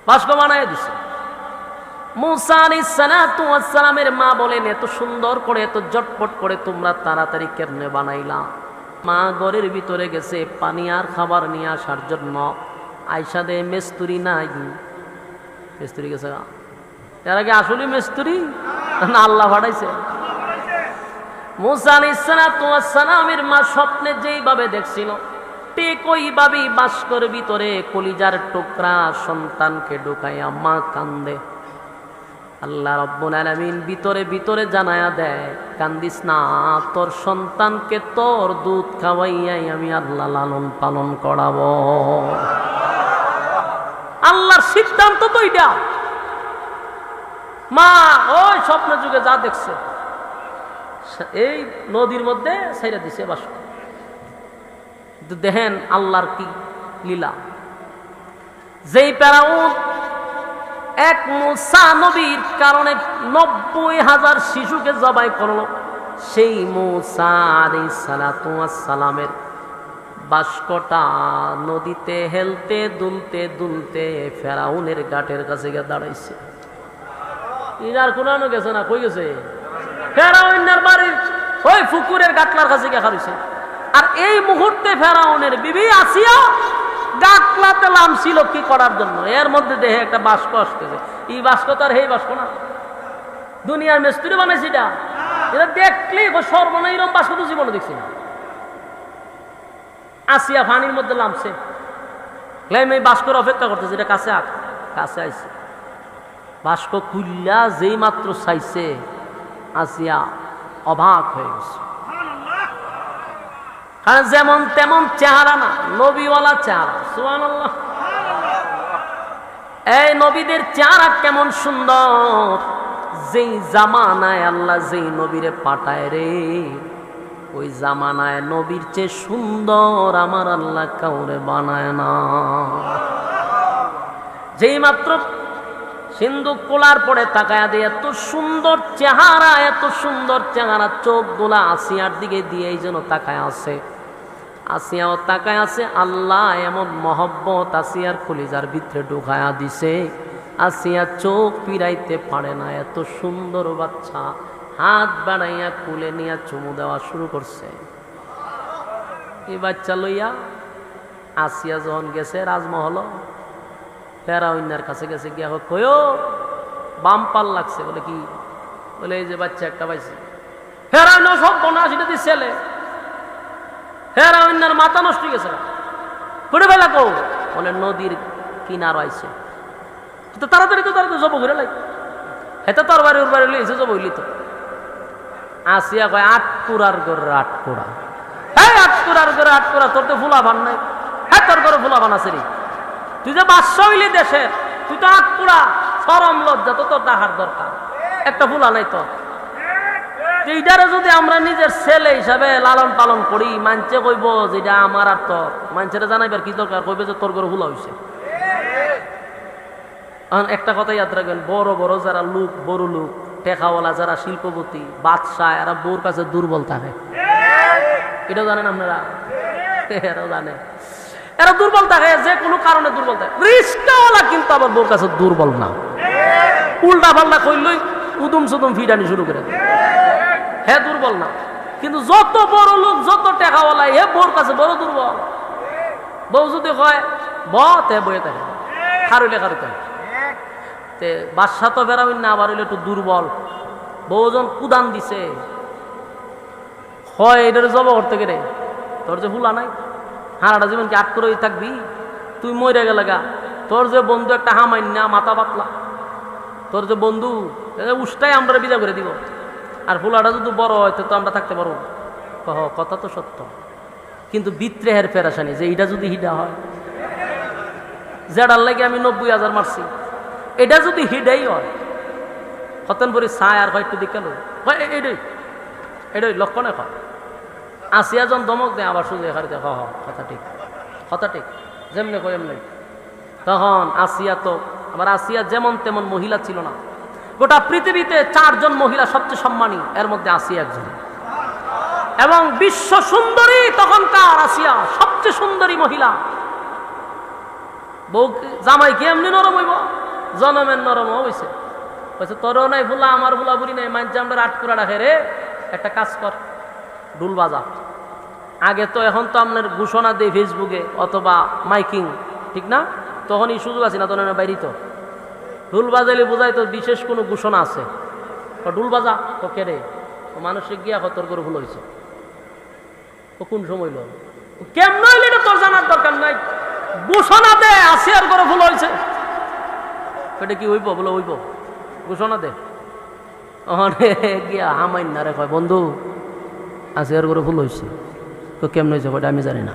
বাষ্প বানাই দিছে। মুসা আলাইহিস সালাতু ওয়াস সালামের মা বলেন, এত সুন্দর করে এত জটপট করে তোমরা তাড়াতাড়ি কেমনে বানাইলা? মা ঘরের ভিতরে গেছে পানি আর খাবার নিয়ে আসার জন্য। আয়সা দে মেস্তুরি নাই, মেস্তুরি গেছে। এর আগে আসলে মেস্তুরি না আল্লাহ পাঠাইছে? মুসা আলাইহিস সালাতু ওয়াস সালামের মা স্বপ্নে যেইভাবে দেখছিল ঠিক ওইভাবেই বাস্কর ভিতরে কলিজার টুকরা সন্তানকে ঢুকাইয়া মা কান্দে। আল্লাহ রাব্বুল আলামিন ভিতরে ভিতরে জানায়া দেয়, কান্দিস না, তোর সন্তানকে তোর দুধ খাওয়াইয়াই আমি আল্লাহ লালন পালন করাবো। আল্লাহর সিদ্ধান্ত তো এটা। মা ওই স্বপ্ন যুগে যা দেখছে এই নদীর মধ্যে ছাইরা দিছে বাষ্প। দেখেন আল্লাহর কি লীলা। যেই ফেরাউন এক মুসা নবীর কারণে 90,000 শিশুকে জবাই করলো, সেই মুসা আলাইহিস সালাতু ওয়াস সালামের বাষ্কটা নদীতে হেলতে দুলতে দুলতে ফেরাউনের ঘাটের কাছে গিয়ে দাঁড়াইছে। ইনার কোনানো গেছে না, কই গেছে? ফেরাউনের বাড়ির ওই পুকুরের গাটলার কাছে গিয়ে খাইছে। আর এই মুহূর্তে ফেরাউনের বিবি আসিয়া গাটলাতে নামছিল কি করার জন্য, এর মধ্যে দেখে একটা বাষ্প আসতেছে। এই বাষ্প তো আর এই বাষ্প না, দুনিয়ার মিস্ত্রি বানাইছে এটা। এটা দেখলে সর্বনা, এরকম বাষ্প তো জীবনে দেখছি না। আসিয়া পানির মধ্যে নামছে, এই বাষ্পের অপেক্ষা করতেছে, এটা কাছে কাছে আইছে। বাষ্প খুললা যেই মাত্র চাইছে আসিয়া অবাক হয়ে গেছে। কারণ যেমন তেমন চেহারা না, নবীওয়ালা চেহারা। সুবহানাল্লাহ। এই নবীদের চেহারা কেমন সুন্দর! যেই জামানায় আল্লাহ যেই নবীরে পাঠায় রে, ওই জামানায় নবীর চেয়ে সুন্দর আমার আল্লাহ কাউরে বানায় না। যেই মাত্র সিন্ধুক কোলার পরে তাকায়া দিয়ে এত সুন্দর চেহারা, এত সুন্দর চেহারা, চোখ গোলা আসিয়ার দিকে দিয়েই যেন তাকায় আছে। আসিয়াও তাকায় আছে। আল্লাহ এমন মহব্বত আসিয়ার কলিজার ভিতরে ঢুকায়া দিছে, আসিয়া চোখ পিরাইতে পারে না। এত সুন্দর বাচ্চা হাত বাড়াইয়া কুলে নিয়ে চুমু দেওয়া শুরু করছে। এই বাচ্চা লইয়া আসিয়া যখন গেছে রাজমহল, ফেরাউনের কাছে গেছে, গিয়া কয়ো বাম্পার লাগছে। বলে কি? বলে এই যে বাচ্চা একটা পাইছে। ফেরাউন সব বোনা সেটা দিয়ে ছেলে। ফেরাউনের মাথা নষ্ট হয়ে গেছে। ঘুরে বেলা কো? বলে নদীর কিনার আইছে। তো তাড়াতাড়ি তো তাড়াতাড়ি জব ঘুরে লাই, হেতে তোর বাড়ি ওর বাড়ি লইছে জব হইলি তো। আসিয়া কয় 8 কুড়ার ঘরের 8 কুড়া। হ্যাঁ 8 কুড়ার ঘরে 8 কুড়া, তোর তো ফুলা ভান নাই। হ্যাঁ তোর ঘরে ফুলা ভান আছে রে, তুই যে বাদশা হইলি দেশের, তুই তো 8 কুড়া। শরম লজ্জা তো তোর দেখার দরকার, একটা ফুলা নাই তো। এইটারে যদি আমরা নিজের ছেলে হিসাবে লালন পালন করি, মানছে কইব যেটা আমার আর তোর, মানুষের জানাইবার কি দরকার, কইবে যে তোর ঘরে ফুলা হইছে। একটা কথা ইয়াদ রাখবেন, বড় বড় যারা লোক, বড় লোক টেকাওয়ালা যারা শিল্পপতি বাদশাহ, এরা বউর কাছে দুর্বল থাকে। এটাও জানেন আপনারা? এরাও জানে, এরা দুর্বল থাকে, যে কোনো কারণে দুর্বল থাকে। রিস্কাওয়ালা কিন্তু আবার বউর কাছে দুর্বল না। উল্টা পাল্টা কইলই উদুম সুদুম ফিডানি শুরু করে দেয়। হ্যাঁ দুর্বল না, কিন্তু যত বড় লোক যত টাকাওয়ালা হে বোর কাছে বড় দুর্বল। বউ যদি কয় তে বয়ে থাকে, খারুলে খারুতে তে বাদশা তো বেড়াবেন না, আবার হইলে একটু দুর্বল। বউজন কুদান দিছে, হয় এটার জব করতে গেলে তোর যে হুলা নাই, হারাটা জীবন কি আট করে থাকবি? তুই মরে গেলে গা, তোর যে বন্ধু একটা হামাইন না মাথা পাতলা, তোর যে বন্ধু উষ্টাই আমরা বিদা করে দিব। আর ফুলাটা যদি বড় হয় তো আমরা থাকতে পারবো। কথা তো সত্য, কিন্তু বিত্রেহের ফেরাসানি যে এটা যদি হিডা হয়, যেটার লাগে আমি 90,000 মারছি, এটা যদি হিডাই হয় হতেন পরি ছায় আর কয়েকটু দিকে এটাই এটাই লক্ষণে হয়। আসিয়া জন দমক দেয়, আবার শুধু এখানে দেখ কথা ঠিক, কথা ঠিক, যেমনি কয় এমনি। তখন আসিয়া তো আবার আসিয়া যেমন তেমন মহিলা ছিল না। গোটা পৃথিবীতে 4 জন মহিলা সবচেয়ে সম্মানী, এর মধ্যে আসিয়া একজন। এবং বিশ্ব সুন্দরী তখনকার আসিয়া সবচেয়ে সুন্দরী মহিলা। বউ জামাই কি এমনি নরম হইব? জনমের নরম হয়েছে। বলছে তোরও নাই ফুলা, আমার ফুলা বুড়ি নাই, মানছে আমরা আটকুরা রাখে রে, একটা কাজ কর, ঢুল বাজা। আগে তো এখন তো আপনার ঘোষণা দেয় ফেসবুকে অথবা মাইকিং, ঠিক না? তখন এই সুযোগ আছে না, তখন বাইরে তো ঢুল বাজাইলে বোঝাই তো বিশেষ কোনো ঘোষণা আছে। ঢুল বাজা তো কেড়ে মানুষের গিয়া তোর করে ভুল হয়েছে, ও কোন সময় লো কেমন হইলে এটা তোর জানার দরকার নাই, ঘোষণা দে আসিয়ার করে ভুল হয়েছে। এটা কি হইব? বলে হইব, ঘোষণা দে। গিয়া হামাইন না রে, কয় বন্ধু আসিয়ার করে ভুল হয়েছে। তো কেমন হয়েছে ওটা আমি জানি না।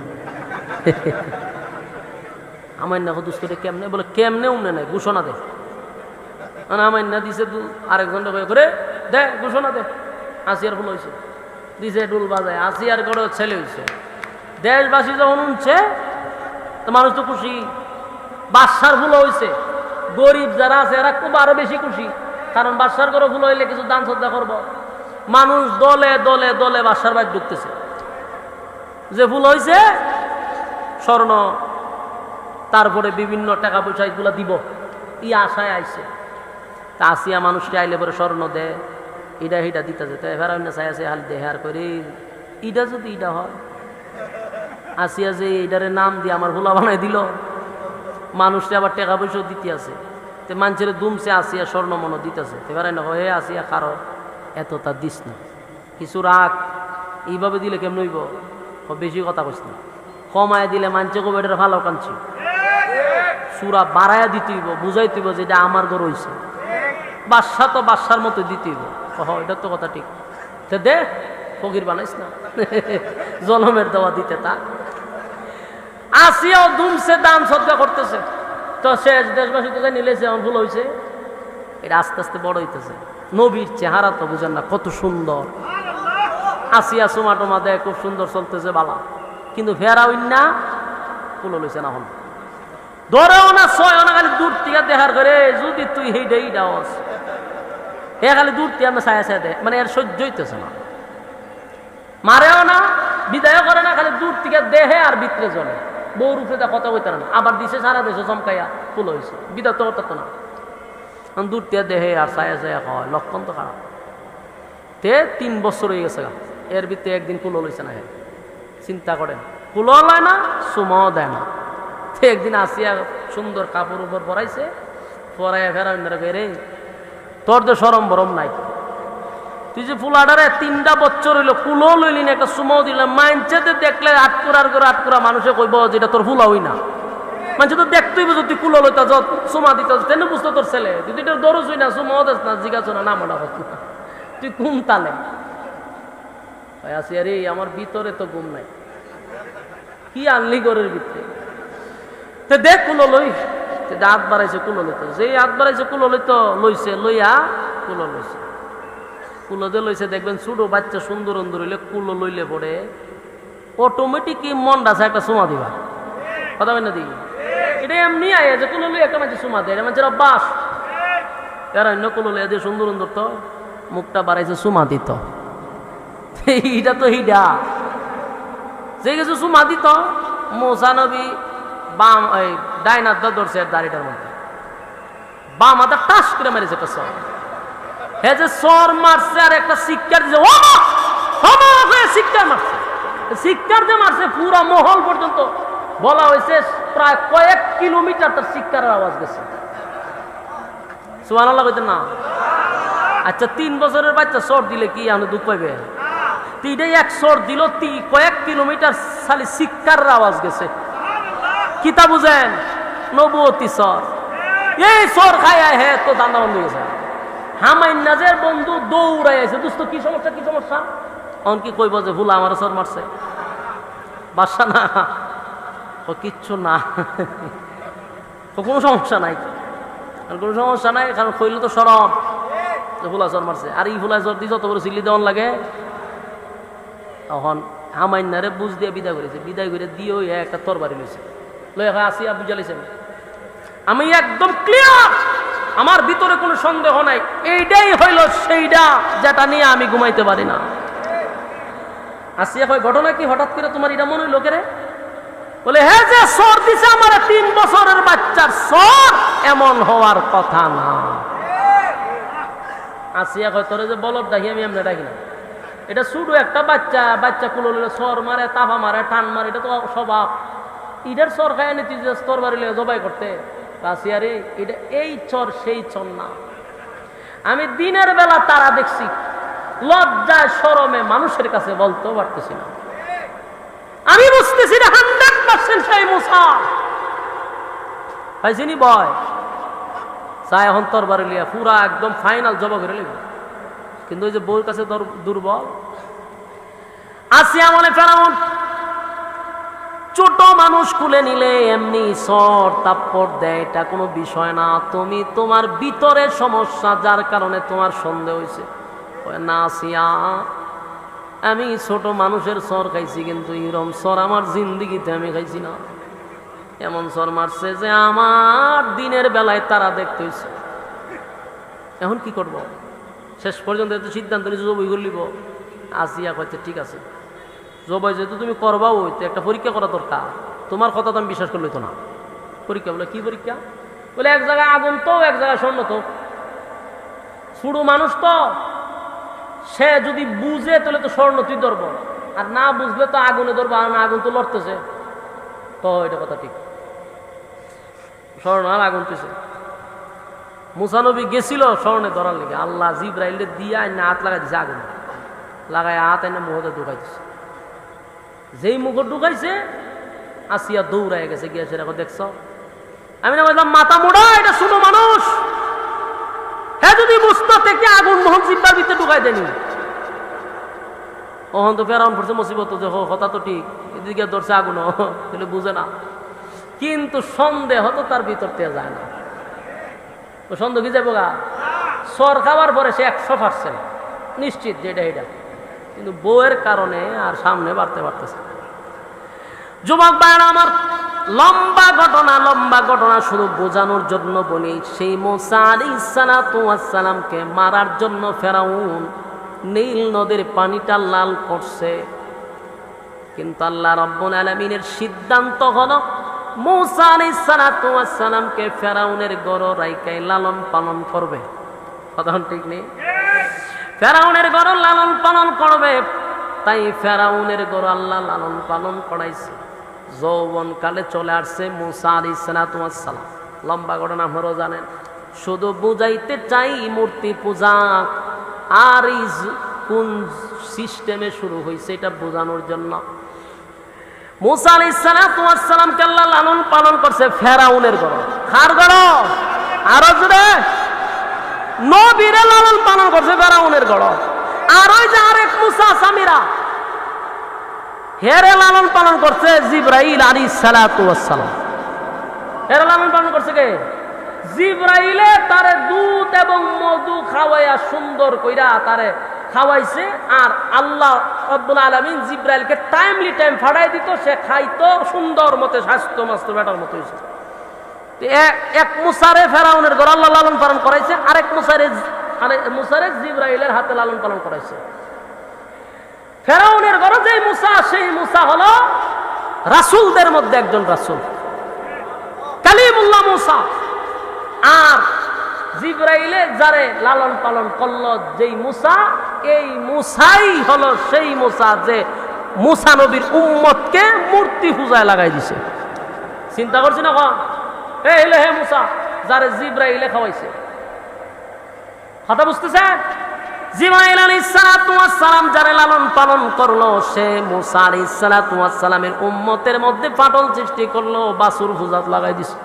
আমার না দুষ্ট কেমনে? বলে কেমনে উমনে নাই, ঘোষণা দে। আমার না দিছে আরেকজন করে দে ঘোষণা দে, আসিয়ার ভুল হয়েছে। দিছে ডুল বাজায়, আসিয়ার করে ছেলে হয়েছে। দেশবাসী যখন উঠছে তো মানুষ তো খুশি, বাদশার ভুল হয়েছে। গরিব যারা আছে এরা খুব আরো বেশি খুশি, কারণ বাদশার করে ভুল হইলে কিছু দান শ্রদ্ধা করবো। মানুষ দলে দলে দলে বাদশার বাড়ি ঢুকতেছে, যে ভুল হয়েছে স্বর্ণ, তারপরে বিভিন্ন টাকা পয়সা এগুলা দিব, ই আশায় আইছে। তা আসিয়া মানুষকে আইলে পরে স্বর্ণ দেয়, ইটা হিটা দিতেছে। তো এবার অন্য চাই আছে হাল দেহার করে ইটা যদি ইটা হয়, আসিয়া যে এইটারে নাম দিয়ে আমার ভোলা বানাই দিল, মানুষকে আবার টাকা পয়সাও দিতে আছে। তো মানুষের দুমছে আসিয়া স্বর্ণ মনো দিতেছে। এবার না হে আসিয়া কারো এত তার দিস না, কিছু রাখ, এইভাবে দিলে কেমন হইব? বেশি কথা কইস না, কমায় দিলে মানছে কবে এটা ভালো কাঁদছি, সুরা বাড়াইয়া দিতে হইব, বুঝাইতে হইব যে এটা আমার ঘর হইছে। বাদশা তো বাদশার মতো দিতে হইব, এটা তো কথা ঠিক। তো দে, ফকির বানাইস না, জনমের দেওয়া দিতে তা। আসিয়াও দুমছে, দান সদ্গা করতেছে। তো সে দেশবাসী তো নিলেছে, আমার ভুল হয়েছে। এটা আস্তে আস্তে বড় হইতেছে। নবীর চেহারা তো বুঝেন না কত সুন্দর। আসিয়া সোমা টোমা দেয়, খুব সুন্দর চলতেছে বালা, কিন্তু ফেরাউন না কুলো লইছে না, হন ধরেও না ছয় না, খালি দূর থেকে দেখার করে যদি তুই হেইটাই ডাওস, এ খালি দূর থেকে আমরা ছায়া ছায়া দেয়, মানে এর সহ্য হইতেছে না। মারেও না, বিদায়ও করে না, খালি দূর থেকে দেহে আর ভিতরে জলে। বউ রূপে দা কথা বইতে না, আবার দিছে সারা দেশে চমকাইয়া ফুল হয়েছে, বিদায় তো করতো না। দূর থেকে দেহে আর ছায়া ছায়া হয়, লক্ষণ তো খারাপ। তে 3 বছর হয়ে গেছে, এর ভিতরে একদিন কুলো লইছে না। চিন্তা করেন, কুলো লয় না, সুমাও দেয় না। একদিন আসিয়া সুন্দর কাপড় উপর পরাইছে, পরাইয়া ফেরাউন রে, তোর তো সরম বরম নাই, তুই যে ফুলাডারে 3টা বছর হইলো কুলো লইলি না, একটা সুমাও দিলাম। মাইনচেতে দেখলে আটকুরার করে আটকুরা মানুষে কইব যেটা তোর ফুলা হই না। মানুষ তো দেখতেই বুঝো তুই কুলো লইতা যত সুমা দিত, তেন বুঝতো তোর ছেলে, তুই তোর দরজ হই না, সুমাও দেস না, জিজ্ঞাসা না, মনে হতো না, তুই কোন তালে আসিয়া রে? আমার ভিতরে তো ঘুম নাই, কি আনলি ঘরের ভিতরে? তো দেখ কুলো লই, হাত বাড়াইছে কুলো লইতো, যেই হাত বাড়াইছে কুলো লইতো, লইছে, লইয়া কুলো লইছে, কুলো দিয়ে লইছে। দেখবেন ছোট বাচ্চা সুন্দর সুন্দর হইলে কুলো লইলে পড়ে অটোমেটিক মনটা আছে একটা সুমা দিবা, কথা বল না দিই। এটা এমনি আয় যে কুলো লই একটা মাঝে সুমা দেয়, এটা মানুষের অভ্যাস। এরা অন্য কুলো লইয়া দিয়ে সুন্দর সুন্দর তো মুখটা বাড়াইছে সুমা দিত, এইটা তো হিডা যে কিছু সুমা দিত। মুসা নবী বাম ডাইন হাত ধরছে দাড়িটার মধ্যে, বাম হাতে টাস করে মেরেছে, হে যে সর মারছে আর একটা শিক্ষার যে শিক্ষার মারছে, শিক্ষার যে মারছে পুরা মহল পর্যন্ত বলা হয়েছে প্রায় কয়েক কিলোমিটার তার শিক্ষার আওয়াজ গেছে। সুবহানাল্লাহ কইতেন না? আচ্ছা 3 বছরের বাচ্চা সর দিলে কি আমি দুঃখ পাইবে? তিনটাই এক সর দিল, কয়েক কিলোমিটার খালি শিক্ষার আওয়াজ গেছে। কিতা বুঝেন? নবুয়তি সর। এই সর খায় হে তো দান্দা বন্ধ গেছে। হামাইন্নাজের বন্ধু দৌড়াই আছে, দোস্ত কি সমস্যা কি সমস্যা? অন কি কইব যে ভুলা আমার সর মারছে? বাসা না, ও কিচ্ছু না, কোনো সমস্যা নাই, কোনো সমস্যা নাই, কারণ কইলে তো সরম ভুলা সর মারছে। আর এই ভুলা সর দিয়ে যত বড় চিল্লি দেওয়ান লাগে। তখন হামাইন্নারে বুঝ দিয়ে বিদায় করেছে, বিদায় করে দিয়ে ওই একটা তরবারি লইছে, লইয়া আসিয়া বুঝালিছেন আমি একদম ক্লিয়ার, আমার ভিতরে কোনো সন্দেহ নাই, এইটাই হইল সেইটা যেটা নিয়ে আমি ঘুমাইতে পারি না। আসিয়া কয় ঘটনা কি, হঠাৎ করে তোমার এটা মনে হইল কেরে? বলে হে যে সর দিছে আমার 3 বছরের বাচ্চার সর, এমন হওয়ার কথা না। আসিয়া কয় তোরে যে বলদ ডাকি আমি এমনি ডাকি না, এটা শুধু একটা বাচ্চা, বাচ্চা কুলো সর মারে, তাফা মারে, টান মারে, এটা তো স্বভাব। ইটার সর খায় নি তুই স্তর বাড়িলে জবাই করতে? আসিয়ারে এটা এই চর সেই চর না। আমি দিনের বেলা তারা দেখছি, লজ্জায় শরমে মানুষের কাছে বলতেও পারতেছি না। আমি বুঝতেছি না 100% সেই মুসা পাইছিনি বয় চাই এখন তরবারি লিয়া পুরা একদম ফাইনাল জবা করে লিখবে, কিন্তু ওই যে বউর কাছে দুর্বল। আসিয়া মনে ফেরাউন ছোট মানুষ কুলে নিলে এমনি সর তাপ্পড় দেয়, এটা কোনো বিষয় না। তুমি তোমার ভিতরে সমস্যা, যার কারণে তোমার সন্দেহ হয়েছে। না আসিয়া, আমি ছোট মানুষের সর খাইছি, কিন্তু এরম সর আমার জিন্দিগিতে আমি খাইছি না। এমন সর মারছে যে আমার দিনের বেলায় তারা দেখতে হয়েছে। এখন কি করব? শেষ পর্যন্ত এত সিদ্ধান্ত নিয়েছে জবই করলিব। আসিয়া কইতে ঠিক আছে, জবাই যেহেতু তুমি করবা, ওই তো একটা পরীক্ষা করা দরকার, তোমার কথা তো আমি বিশ্বাস করলে তো না। পরীক্ষা? বলে কি পরীক্ষা? বলে এক জায়গায় আগুন তো, এক জায়গায় স্বর্ণ তো। ছোট মানুষ তো, সে যদি বুঝে তাহলে তো স্বর্ণ তুই ধরবো, আর না বুঝলে তো আগুনে ধরবো, আর না আগুন তো লড়তেছে, তো এটা কথা ঠিক। স্বর্ণ আর আগুন তুইছে। মুসা নবী গেছিল স্বর্ণে ধরার লেগে, আল্লাহ জিবরাইলে দিয়ে না হাত লাগাই দিছে, আগুন লাগাই হাত এনে মুখতে ঢুকাই দিছে। যেই মুখ ঢুকাইছে আসিয়া দৌড়াই গেছে, গিয়েছে দেখো দেখছ। আমি না বললাম মাথা মোড়া, এটা ছোট মানুষ, হ্যাঁ যদি বুঝতো থেকে আগুন মোহন জিব্বার ভিতরে ঢুকাই দেনি। ওহন তো ফেরাউন পড়ছে মুসিবত, যে কথা তো ঠিক, এদিকে ধরছে আগুন, তাহলে বুঝে না। কিন্তু সন্দেহ তো তার ভিতর থেকে যায় না। ও সন্দেহ কি যাবো গা? সর খাওয়ার পরে সে 100% নিশ্চিত যে এটা এটা, কিন্তু বউয়ের কারণে আর সামনে বাড়তে পারতেছে। যুবক ভাইরা আমার, লম্বা ঘটনা শুধু বোঝানোর জন্য বলি, সেই মুসা আলাইহিস সালাতু ওয়াস সালামকে মারার জন্য ফেরাউন নীল নদীর পানিটা লাল করছে, কিন্তু আল্লাহ রাব্বুল আলামিনের সিদ্ধান্ত হলো মুসা আলাইহিস সালাতু ওয়াস সালামকে ফেরাউনের গড় রাইকাই লালন পালন করবে। কথা ঠিক নেই? ফেরাউনের গড় লালন পালন করবে, তাই ফেরাউনের গড় আল্লাহ লালন পালন করাইছে। যৌবন কালে চলে আসছে মুসা আলাইহিস সালাতু ওয়াস সালাম। লম্বা ঘটনা আপনারাও জানেন, শুধু বুঝাইতে চাই মূর্তি পূজা আর কোন সিস্টেমে শুরু হয়েছে এটা বোঝানোর জন্য। মুসা আলাইহিস সালাতু ওয়াস সালামকে আল্লাহ লালন পালন করছে ফেরাউনের গড়। কার গড়? আরো জোরে, নবীরে লালন পালন করছে ফেরাউনের গড়। আর ওই যে আরেক মুসা সামিরা, হেরে লালন পালন করছে জিবরাইল আলাইহিস সালাতু ওয়াস সালাম। হেরে লালন পালন করছে কে? জিবরাইলে তারে দুধ এবং মধু খাওয়াইয়া সুন্দর কইরা তারে খাওয়াইছে, আর আল্লাহ রাব্বুল আলামিন জিবরাইলকে টাইমলি টাইম ফাড়াই দিত, সে খাইতো সুন্দর মতে, স্বাস্থ্য মাস্ত বেটার মতো হয়েছে। এক মুসারে ফেরাউনের ঘর আল্লাহ লালন পালন করাইছে, আরেক মুসারে জিবরাইলের হাতে লালন পালন করাইছে। ফেরাউনের ঘরে যে মুসা, সেই মুসা হলো রাসূলদের মধ্যে একজন রাসূল, কালিমুল্লাহ মুসা। আর জিবরাইলে যারে লালন পালন করলো যেই মুসা, এই মুসাই হলো সেই মুসা যে মুসা নবীর উম্মতকে মূর্তি পূজায় লাগাই দিছে। চিন্তা করছি না কন? এই হে মুসা যারে জিবরাইলে খাওয়াইছে, কথা বুঝতেছেন? জিবরাইল আলাইহিস সালাতু ওয়াস সালাম যারে লালন পালন করলো সে মুসা আলাইহিস সালাতু ওয়াস সালামের উম্মতের মধ্যে ফাটল সৃষ্টি করলো, বাসুর পূজাত লাগাই দিছে।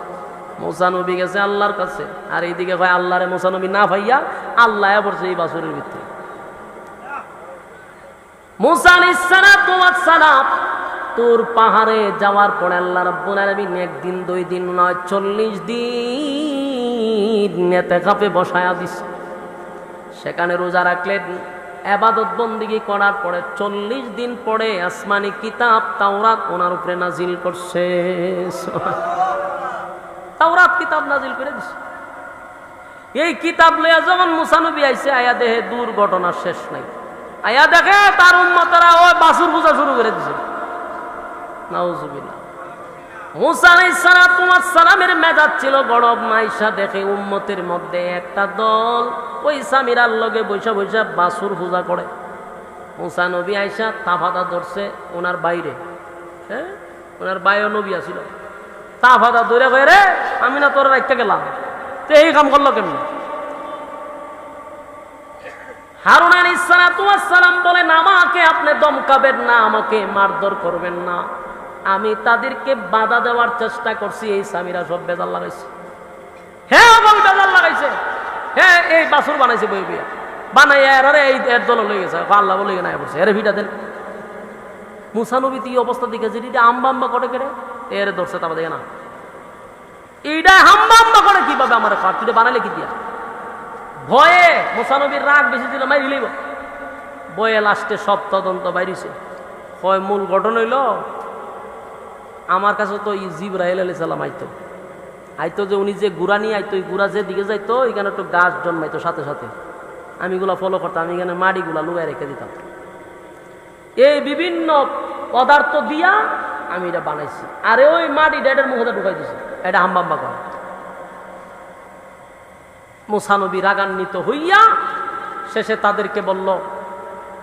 মুসা নবী গেছে আল্লাহর কাছে, আর এইদিকে ভাই আল্লাহরে মুসা নবী না ভাইয়া আল্লাহ পড়ছে এই বাসুরের ভিতরে। মুসা আলাইহিস সালাতু ওয়াস সালাম তুর পাহাড়ে যাওয়ার পরে আল্লাহ রাব্বুল আলামিন একদিন 2 দিন নয় 40 দিন ইতিকাফে বসায়া দিছে। সেখানে রোজা রাখলেন, ইবাদত বন্দেগী করার পরে 40 দিন পরে আসমানি কিতাব তাওরাত ওনার উপরে নাজিল করছে। তাওরাত কিতাব নাজিল করে দিছে। এই কিতাব লইয়া যখন মুসা নবী আইছে, আয়া দেখে দুর্ঘটনা শেষ নাই। আয়া দেখে তার উম্মতরা ওই বাসুর পূজা শুরু করে দিছে। নাউজুবিল্লাহ। মুসা আলাইহিস সালাতু ওয়াস সালামের মেজাজ ছিল গরম। আয়েশা দেখে উম্মতের মধ্যে একটা দল ওই সামিরার লগে বৈশা বৈশা বাসুর পূজা করে। মুসা নবী আয়েশা তাফাদা ধরছে ওনার বাইরে, হ্যাঁ ওনার বাইরে নবী আছিল। তাফাদা ধরে কয়ে রে আমি না তোর রাখতে গেলাম, তো এই কাম করলো কেমনি? হারুন আলাইহিস সালাতু ওয়াস সালাম বলেন আমাকে আপনি দমকাবেন না, আমাকে মারধর করবেন না। আমি তাদেরকে বাধা দেওয়ার চেষ্টা করছি, এই সামিরা সব বেজাল লাগাইছে। হ্যাঁ বল বেজাল লাগাইছে, হ্যাঁ এই বাসুর বানাইছে বই বিয়া বানাইয়া এরারে এই এর দল লই গেছে, আল্লাহ বলে না বলছে এর ভিটা দেন। মুসা নবী এই অবস্থা দেখেছে, এটা আম্বা আম্বা করে কেড়ে এর ধরছে, তা দেখে না এইটা হাম্বা আম্বা করে কিভাবে আমার তুই বানাইলে কি দিয়া? ভয়ে মুসা নবীর রাগ বেশি ছিল, মাই দিলেই বয়ে লাস্টে সব তদন্ত বাইরেছে। হয় মূল ঘটনা হইল আমার কাছে তো জিবরাইল আলাইহিস সালাম আইতো যে উনি যে গুড়া নিয়ে আইতো, ওই গুড়া যে দিকে যাইতো এখানে একটু গাছ জন্মাইতো সাথে সাথে, আমি এগুলা ফলো করতাম, আমি এখানে মাটিগুলা লুগাই রেখে দিতাম। এই বিভিন্ন পদার্থ দিয়া আমি এটা বানাইছি, আরে ওই মাটি ডেডের মুখে ঢুকাই দিছি, এটা হাম্বাম্বা করে। মুসা নবী রাগান্বিত হইয়া শেষে তাদেরকে বলল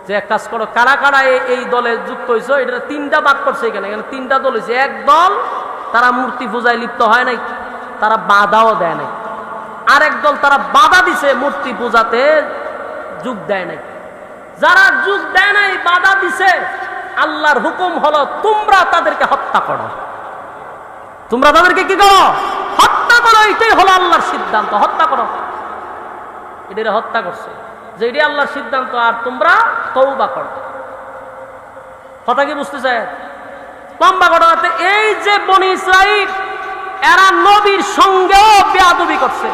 যে এক কাজ করো, কারা কারা এই দলে যুক্ত হয়েছে, এটা 3টা ভাগ করছে। এখানে 3টা দল হয়েছে। এক দল তারা মূর্তি পূজায় লিপ্ত হয় নাই, তারা বাধাও দেয় নাই। আরেক দল তারা বাধা দিছে, মূর্তি পূজাতে যোগ দেয় নাই। যারা যোগ দেয় নাই, বাধা দিছে, আল্লাহর হুকুম হলো তোমরা তাদেরকে হত্যা করো। তোমরা তাদেরকে কি করো? হত্যা করো। এটাই হলো আল্লাহর সিদ্ধান্ত, হত্যা করো। এটা হত্যা করছে, যে এটি আল্লাহর সিদ্ধান্ত, আর তোমরা তওবা করো। কথা কি বুঝতে চায়? লম্বা ঘটনাতে এই যে বনি ইসরাইল এরা নবীর সঙ্গেও বেয়াদবি করছে।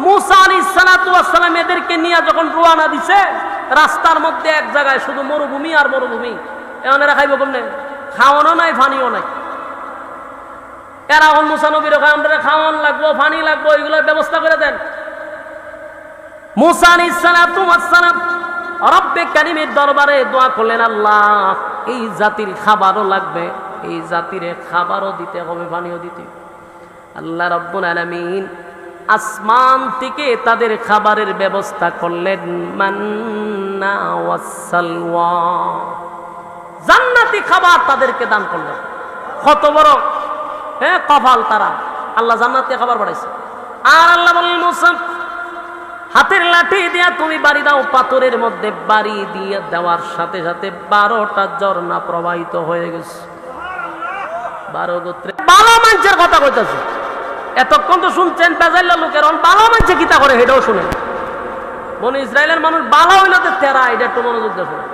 মুসা আলাইহিস সালাতু ওয়াস সালাম এদেরকে নিয়ে যখন রওনা দিছে, রাস্তার মধ্যে এক জায়গায় শুধু মরুভূমি আর মরুভূমি। এখন এরা খাইব কেমনে? খাওয়ানো নাই, পানিও নাই। এরা মুসা নবীর আমরা খাওয়ান লাগবো, পানি লাগবো, এগুলোর ব্যবস্থা করে দেন। মুসা আলাইহিস সালাতু ওয়াস সালাম রব্বে কারীমের দরবারে দোয়া করলেন, আল্লাহ এই জাতির খাবারও লাগবে, এই জাতির খাবারও দিতে হবে, পানিও দিতে। আল্লাহ রাব্বুল আলামিন আসমান থেকে তাদের খাবারের ব্যবস্থা করলেন, মান্না ওয়াস সালওয়া, জান্নাতি খাবার তাদেরকে দান করলেন। কত বড় কপাল তারা, আল্লাহ জান্নাতি খাবার বাড়াইছে। আর আল্লাহ বললেন মুসা হাতের লাঠি দিয়া তুমি বাড়ি দাও। পাথরের মধ্যে বাড়ি দিয়ে দেওয়ার সাথে সাথে 12টা ঝর্ণা প্রবাহিত হয়ে গেছে। 12 গোত্রে বালা মানুষের কথা কইতাছে। এতক্ষণ তো শুনছেন বেজাইলা লোকের, বালা মানুষে কিতা করে সেটাও শুনে। বনি ইসরায়েলের মানুষ বালা হইলে তেরা, এটা একটু মনোযোগ দিয়ে শুনে।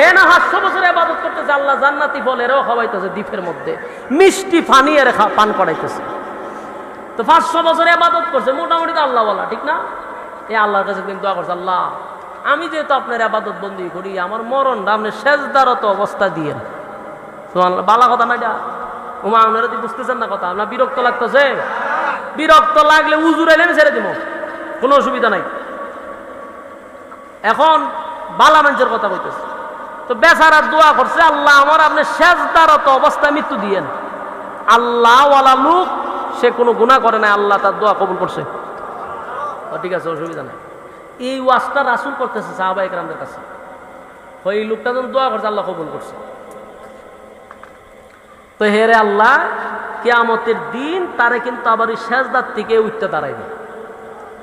হে না 500 বছর ইবাদত করতেছে, আল্লাহ জান্নাতি ফল এরাও খাওয়াইতেছে, দ্বীপের মধ্যে মিষ্টি পানি এর পান করাইতেছে। তো 500 বছর ইবাদত করছে, মোটামুটি তো আল্লাহ বলা, ঠিক না? এই আল্লাহর কাছে কিন্তু দোয়া করছে, আল্লাহ আমি যেহেতু আপনার ইবাদত বন্দী করি, আমার মরণটা আপনি সেজদারত অবস্থা দিয়েন। সুবহানাল্লাহ, বালা কথা না এটা। ওমা আপনারা কি বুঝতেছেন না কথা? আপনার বিরক্ত লাগতেছে? বিরক্ত লাগলে উজুর এলে আমি ছেড়ে দিব, কোনো অসুবিধা নাই। এখন বালা মানুষের কথা কইতেছে, তো বেচারা দোয়া করছে, আল্লাহ আমার আপনি সেজদারত অবস্থায় মৃত্যু দিয়েন। আল্লাহ ওয়ালা লোক, সে কোনো গুনাহ করে না, আল্লাহ তার দোয়া কবুল করছে। ঠিক আছে, অসুবিধা নাই। এই ওয়াজটা রাসূল করতেছে সাহাবা ইকরামদের কাছে। ওই লোকটা যখন দোয়া করছে আল্লাহ কবুল করছে। তো হেরে আল্লাহ কিয়ামতের দিন তারে কিন্তু আবার এই সেজদার থেকে উঠতে দাঁড়াইবে,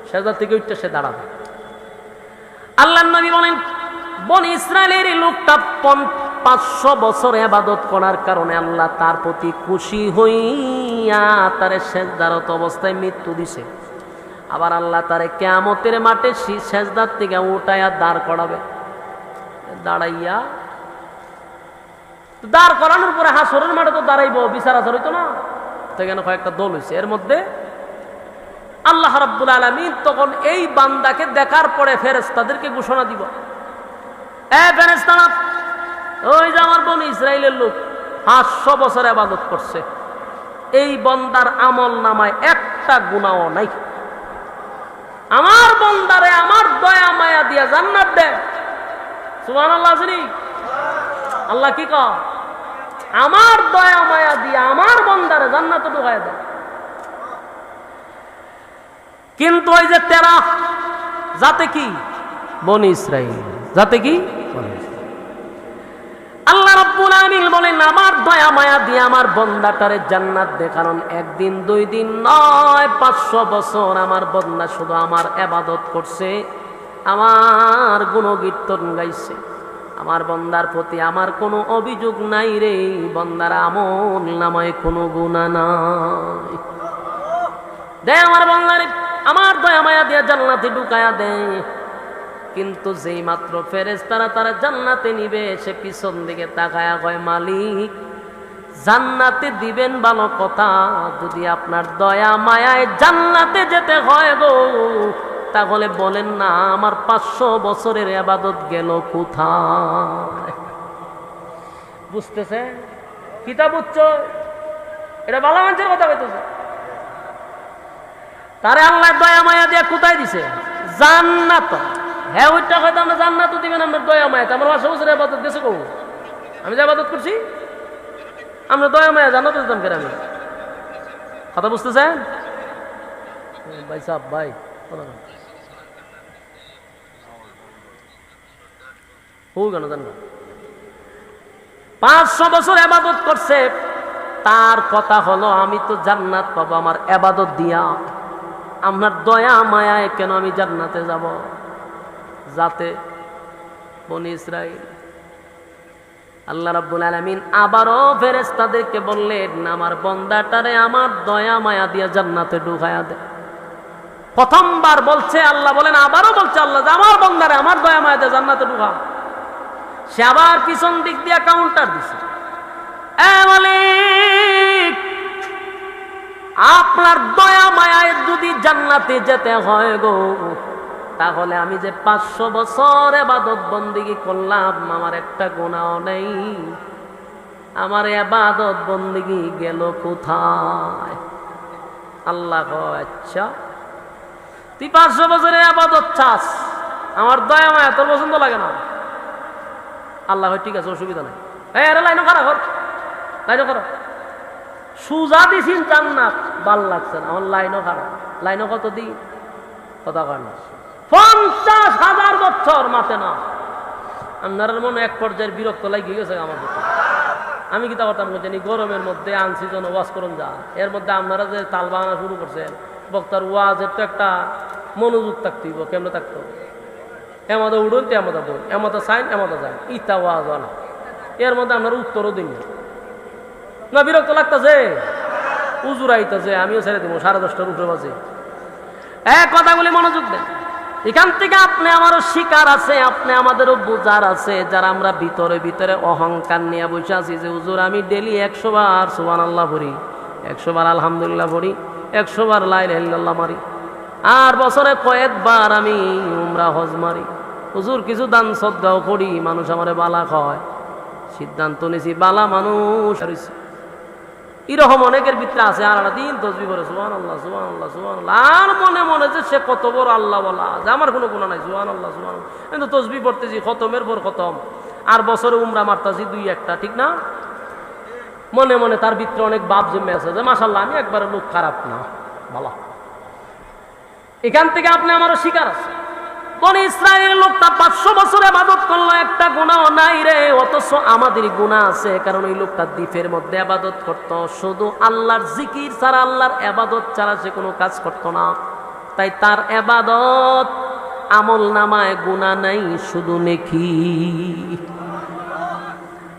সেজদার থেকে উঠতে সে দাঁড়াবে। আল্লাহর নবী বলেন বনি ইসরায়েলের এই লোকটা 500 বছর ইবাদত করার কারণে আল্লাহ তার প্রতি খুশি হইয়া তারে সেজদারত অবস্থায় মৃত্যু দিছে। আবার আল্লাহ তারে কিয়ামতের মাঠে সেজদার থেকে উঠাইয়া দাঁড় করাবে। দাঁড়াইয়া দাঁড় করানোর পরে হাসরের মাঠে তো দাঁড়াইবো, বিচার আচার হইতো না, তো এখানে কয়েকটা দল হয়েছে। এর মধ্যে আল্লাহ রাব্বুল আলামিন তখন এই বান্দাকে দেখার পরে ফেরেশতাদেরকে ঘোষণা দিব, এ ফেরেশতারা, ওই যে আমার বনি ইসরাইলের লোক 500 বছর ইবাদত করছে, এই বান্দার আমল নামায় একটা গুনাহও নাই। আমার বান্দারে আমার দয়া মায়া দিয়া জান্নাত দে। সুবহানাল্লাহ। আল্লাহ কি কয়? আমার দয়া মায়া দিয়া আমার বান্দারে জান্নাতে ঢুকায় দেয়। কিন্তু ওই যে তেরা জাতে কি বনি ইসরাইল, জাতে কি আল্লাহ রাব্বুল আলামিন বলেন আমার দয়া মায়া দিয়ে আমার বান্দাটারে জান্নাত দে। কারণ একদিন 2 দিন নয়, 500 বছর আমার বান্দা শুধু আমার ইবাদত করছে, আমার গুণকীর্তন গাইছে। আমার বান্দার প্রতি আমার কোনো অভিযোগ নাই রে, বান্দার আমল নামায় কোনো গুনাহ নাই। দে আমার বান্দারে আমার দয়া মায়া দিয়ে জান্নাতে ঢুকায়া দে। কিন্তু যেই মাত্র ফেরেশতারা তারা জান্নাতে নিবে, সে পিছন দিকে তাকায়া কয়, মালিক জান্নাতে দিবেন ভালো কথা, যদি আপনার দয়া মায়ায় জান্নাতে যেতে হয় গো, তাহলে বলেন না আমার 500 বছরের ইবাদত গেল কোথায়? বুঝতেছে? কিতাব বুঝছো? এটা ভালো মানুষের কথা কইতেছে। তারে আল্লাহ দয়া মায়া দিয়ে কোথায় দিছে? জান্নাত। হ্যাঁ, ওইটা হয়তো আমরা জান্নাত দিবেন আপনার দয়া মায়া। আমার 500 বছরের ইবাদত দিয়েছে কো? আমি যে ইবাদত করছি, আমরা দয়া মায়া জান্নাত দিতাম কেন? আমি কথা বুঝতেছেন ভাই সাহেব? ভাই কেন জানো 500 বছর ইবাদত করছে, তার কথা হলো আমি তো জান্নাত পাবো আমার ইবাদত দিয়া, আপনার দয়া মায়ায় কেন আমি জান্নাতে যাব? যাতে বনি ইসরাইল। আল্লাহ রাব্বুল আলামিন আবারও ফেরেশতাদেরকে বললেন আমার বান্দাটারে আমার দয়া মায়া দিয়া জান্নাতে ঢুকায়া দে। প্রথমবার বলছে আল্লাহ, বলেন আবারও বলছে আল্লাহ যে আমার বান্দারে আমার দয়া মায়া দিয়ে জান্নাতে ঢুকা। সে আবার পিছন দিক দিয়ে কাউন্টার দিছে, এ মালিক আপনার দয়া মায়ায় যদি জান্নাতে যেতে হয় গো, তাহলে আমি যে 500 বছর ইবাদত বন্দেগী করলাম আমার একটা গুনাহ নেই, আমার ইবাদত বন্দেগী গেল কোথায়? আল্লাহ কয় আচ্ছা তুই 500 বছরের ইবাদত চাস, আমার দয়া মায়া তোর পছন্দ লাগে না? আল্লাহ ঠিক আছে, অসুবিধা নাই। আরে লাইনও খারাপ কর, লাইনও খারাপ, সুজা দিছিন জান্নাত, ভাল লাগছে না, আমার লাইনও খারাপ। লাইনও কত দিন কথা কয় না, 50,000 বছর মাতে না। আপনার মনে এক পর্যায়ের বিরক্ত লাগিয়ে গেছে আমার প্রতি। আমি কি তা করতাম জানি, গরমের মধ্যে আনছি যেন ওয়াজ করুন যা, এর মধ্যে আপনারা যে তাল বাগানা শুরু করছেন, বক্তার ওয়াজের তো একটা মনোযোগ থাকতেইব। কেমন থাকতো? এমাদা উড়ুন তো এমাদা বই, এমাদা সাইন এমাদা যান, ইতা ওয়াজ আলা, এর মধ্যে আপনারা উত্তরও দিন না। বিরক্ত লাগতেছে, উজুর আইতেছে, আমিও ছেড়ে দেবো 10:30টার উপরে বাজে। কথাগুলি মনোযোগ দেন। এখান থেকে আপনি আমারও শিকার আছে, আপনি আমাদেরও বোঝার আছে, যারা আমরা ভিতরে ভিতরে অহংকার নিয়ে বসে আছি যে হুজুর আমি ডেলি 100 বার সুবহানাল্লাহ পড়ি, 100 বার আলহামদুলিল্লাহ পড়ি, 100 বার লা ইলাহা ইল্লাল্লাহ মারি, আর বছরে কয়েকবার আমি উমরা হজ মারি, হুজুর কিছু দান সদ্গাও করি, মানুষ আমারে বালা খায়, সিদ্ধান্ত নিছি বালা মানুষ এরকম অনেকের ভিতরে আছে। আর দিন তসবিহ করে সুবহানাল্লাহ সুবহানাল্লাহ সুবহানাল্লাহ, আর মনে মনে যে সে কত বড় আল্লাহ বলা, যে আমার কোনো গুনাহ নাই, সুবহানাল্লাহ সুবহানাল্লাহ, কিন্তু তসবিহ পড়তেছি খতমের পর খতম, আর বছরে উমরা মারতাছি 2-1টা, ঠিক না? মনে মনে তার ভিতরে অনেক বাপ জমে আছে যে মাশাআল্লাহ আমি একবারে লোক খারাপ না, ভালো। এখান থেকে আপনি আমারও শিকার আছে। বনি ইসরায়েলের লোকটা 500 বছর ইবাদত করলো, একটা গুনাহ নাই রে, অথচ আমাদের গুনাহ আছে। কারণ ওই লোকটা দ্বীপের মধ্যে ইবাদত করত, শুধু আল্লাহর জিকির ছাড়া, আল্লাহর ইবাদত ছাড়া সে কোনো কাজ করত না। তাই তার ইবাদত আমল নামায় গুনাহ নাই, শুধু নেকি।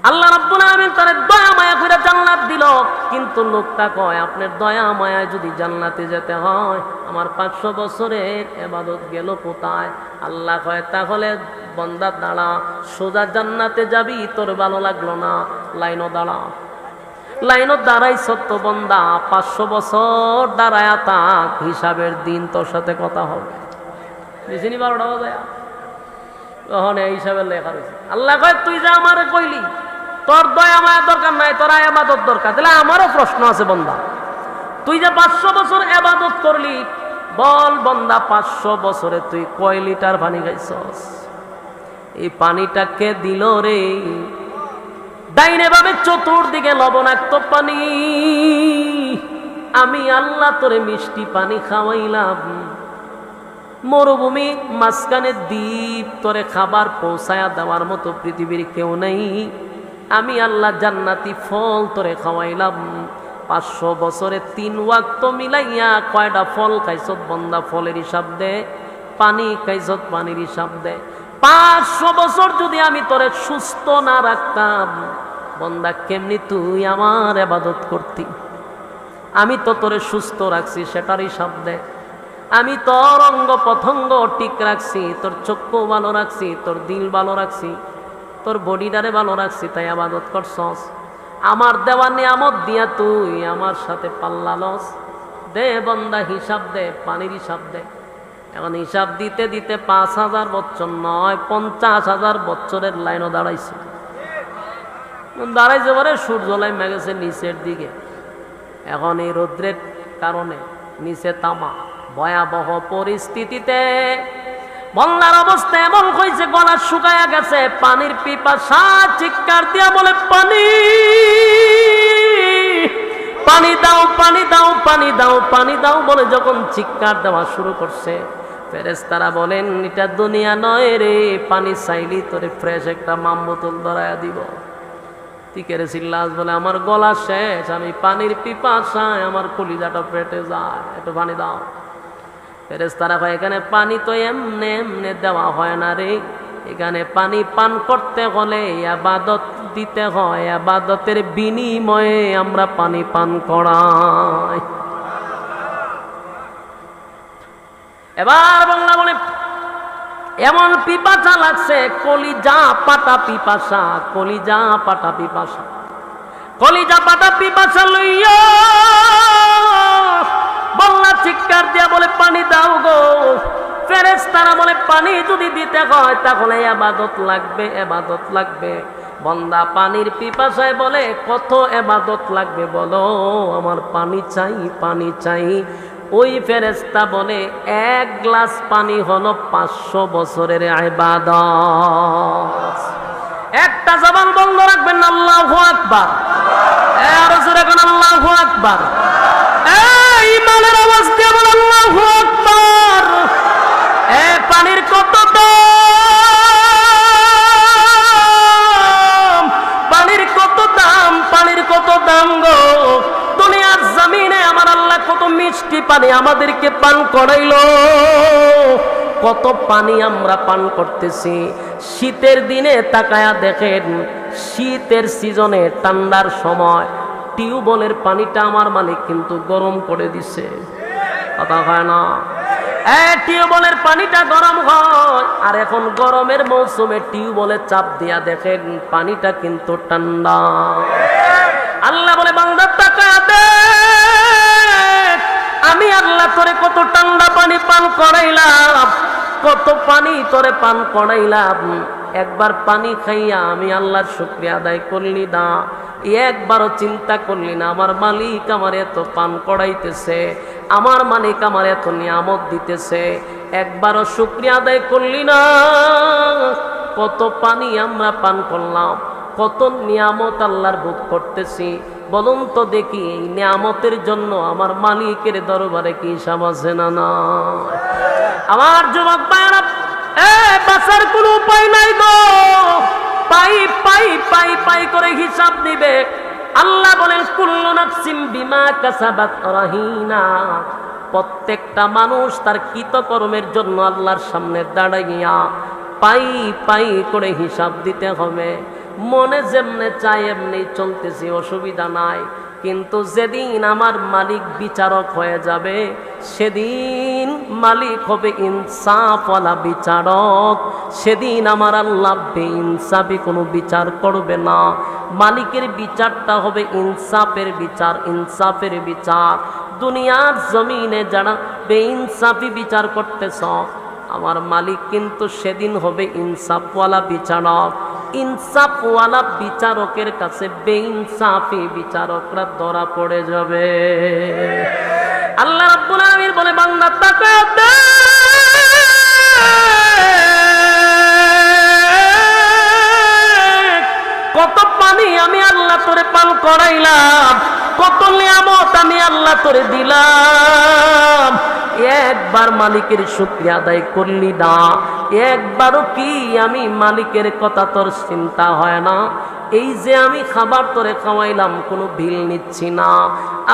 আল্লাহ রাব্বুল আলামিন তার দয়া মায়া করে জান্নাত দিল। কিন্তু লোকটা কয়, আপনার দয়া মায়ায় যদি জান্নাতে যেতে হয়, আমার 500 বছরের ইবাদত গেল কোথায়? আল্লাহ কয়, তাহলে বান্দা দাঁড়া, সোজা জান্নাতে যাবি। তোর ভালো লাগলো না, লাইনও দাঁড়া। লাইনও দাঁড়াই সত্য বান্দা, 500 বছর দাঁড়ায়া থাক, হিসাবের দিন তোর সাথে কথা হবে। বেশি নি 12টা বাজে তখন এই হিসাবে লেখা রয়েছে। আল্লাহ কয়, তুই যা আমারে কইলি তোর দয়া মায়া দরকার নাই, তোর ইবাদত দরকার। তাহলে আমারও প্রশ্ন আছে বান্দা, তুই যে 500 বছর ইবাদত করলি, বল বান্দা 500 বছরে তুই কয় লিটার পানি খাইছস? এই পানিটা কে দিল রে? ডাইনে ভাবে চতুর্দিকে লবণাক্ত পানি, আমি আল্লাহ তোরে মিষ্টি পানি খাওয়াইলাম। মরুভূমি মাঝখানে দ্বীপ, তোরে খাবার পৌঁছায়া দেওয়ার মতো পৃথিবীর কেউ নেই। আমি আল্লাহ জান্নাতি ফল তোরে খাওয়াইলাম। 500 বছরে 3 ওয়াক্ত মিলাইয়া কয়টা ফল খাইছত বান্দা? ফলের হিসাব দে। পানি খাইছত, পানির হিসাব দে। 500 বছর যদি আমি তোরে সুস্থ না রাখতাম বান্দা, কেমনি তুই আমার ইবাদত করতি? আমি তো তোরে সুস্থ রাখছি, সেটার হিসাব দে। আমি তোর অঙ্গ প্রত্যঙ্গ ঠিক রাখছি, তোর চক্ষু ভালো রাখছি, তোর দিল ভালো রাখছি, তোর বডিটারে ভালো রাখছি, তাই ইবাদত করছস। আমার দেওয়া নিয়ামত দিয়া তুই আমার সাথে পাল্লা লস। দে বান্দা হিসাব দে, পানির হিসাব দে। এখন হিসাব দিতে দিতে 5000 বছর নয়, 50,000 বছরের লাইনও দাঁড়াইছে। দাঁড়াইছে পরে সূর্য লাইমা গেছে নিচের দিকে। এখন এই রৌদ্রের কারণে নিচে তামা, ভয়াবহ পরিস্থিতিতে বন্যার অবস্থা এমন হয়েছে, গলা শুকায়া গেছে। পানির পিপাসা চিৎকার দিয়া বলে, পানি, পানি দাও, পানি দাও, পানি দাও, পানি দাও বলে যখন চিৎকার দেওয়া শুরু করছে, ফেরেশতারা বলেন, এটা দুনিয়া নয় রে, পানি চাইলি তোরে ফ্রেশ একটা মাম বোতল ধরাইয়া দিব। টিকেরে চিল্লাস বলে, আমার গলা শেষ, আমি পানির পিপাসায় আমার কলিজাটা পেটে যায়, একটু পানি দাও। ফেরেশতারা কয়, এখানে পানি তো এমনে এমনে দেওয়া হয় না রে, এখানে পানি পান করতে হলে ইবাদত দিতে হয়, ইবাদতের বিনিময়ে আমরা পানি পান করাই। এবার বাংলা বলে, এমন পিপাসা লাগছে, কলিজা পাটা পিপাসা, কলিজা পাটা পিপাসা, কলিজা পাটা পিপাসা লইয়া বাংলা চিৎকার দিয়া বলে, পানি দাও গো। ফেরেশতারা বলে, পানি যদি দিতে হয় তাহলে ইবাদত লাগবে, ইবাদত লাগবে। বান্দা পানির পিপাসায় বলে, কত ইবাদত লাগবে বলো, আমার পানি চাই, পানি চাই। ওই ফেরেশতা বলে, 1 গ্লাস পানি হলো 500 বছরের ইবাদত। একটা জবান বন্ধ রাখবেন, আল্লাহু আকবার। আর জোরে কোন আল্লাহু আকবার। ইমানের আওয়াজ দিয়ে বল, আল্লাহু আকবার। পানির কত দাম, পানির কত দাম, পানির কত দাম গো। দুনিয়ার জমিনে আমার আল্লাহ কত মিষ্টি পানি আমাদেরকে পান করাইলো। কত পানি আমরা পান করতেছি। শীতের দিনে তাকায়া দেখেন, শীতের সিজনে ঠান্ডার সময় টিউবওয়েলের পানিটা আমার মালিক কিন্তু গরম করে দিছে, কথা হয় না? টিউবওয়েলের পানিটা গরম হয়, আর এখন গরমের মৌসুমে টিউবওয়েলের চাপ দিয়া দেখেন পানিটা কিন্তু ঠান্ডা। আল্লাহ বলে, বান্দা তাকায়া দেখ, আমি আল্লাহ তোরে কত ঠান্ডা পানি পান করাইলাম, কত পানি তোরে পান করাইলাম। একবার পানি খাইয়া আমি আল্লাহর শুকরিয়া আদায় করলি না, একবারও চিন্তা করলি না আমার মালিক আমার এত পান করাইতেছে, আমার মালিক আমার এত নিয়ামত দিতেছে, একবারও শুকরিয়া আদায় করলি না। কত পানি আমরা পান করলাম, কত নিয়ামত আল্লাহর ভোগ করতেছি, বলুন তো দেখি, এই নিয়ামতের জন্য আমার মালিকের দরবারে কি হিসাব আছে না না? আমার যুবক ভাইরা, বাঁচার কোনো উপায় নাই গো, পাই পাই পাই পাই করে হিসাব নিবে। আল্লাহ বলেন কুল্লু নাফসিন বিমা কাসাবাত রাহিনা, প্রত্যেকটা মানুষ তার কৃতকর্মের জন্য আল্লাহর সামনে দাঁড়াইয়া পাই পাই করে হিসাব দিতে হবে। মনে যেমনে চাই এমনি চলতেছি, অসুবিধা নাই, কিন্তু যেদিন আমার মালিক বিচারক হয়ে যাবে, সেদিন মালিক হবে ইনসাফওয়ালা বিচারক। সেদিন আমার আল্লাহ বেইনসাফি কোনো বিচার করবে না। মালিকের বিচারটা হবে ইনসাফের বিচার, ইনসাফের বিচার। দুনিয়ার জমিনে যারা বেইনসাফি বিচার করতেছ, আমার মালিক কিন্তু সেদিন হবে ইনসাফওয়ালা বিচারক। ইনসাফওয়ালা বিচারকের কাছে বেইনসাফি বিচারকরা ধরা পড়ে যাবে। আল্লাহ রাব্বুল আলামিন বলে, বান্দা তাকায় দেখ, কত পানি আমি আল্লাহ তোরে পান করাইলাম, কত নিয়ামত আমি আল্লাহ তোরে দিলাম। একবার মালিকের শুকরিয়া আদায় করলি না, একবারও কি আমি মালিকের কথা তোর চিন্তা হয় না? এই যে আমি খাবার তোরে খাওয়াইলাম, কোনো বিল নিচ্ছি না,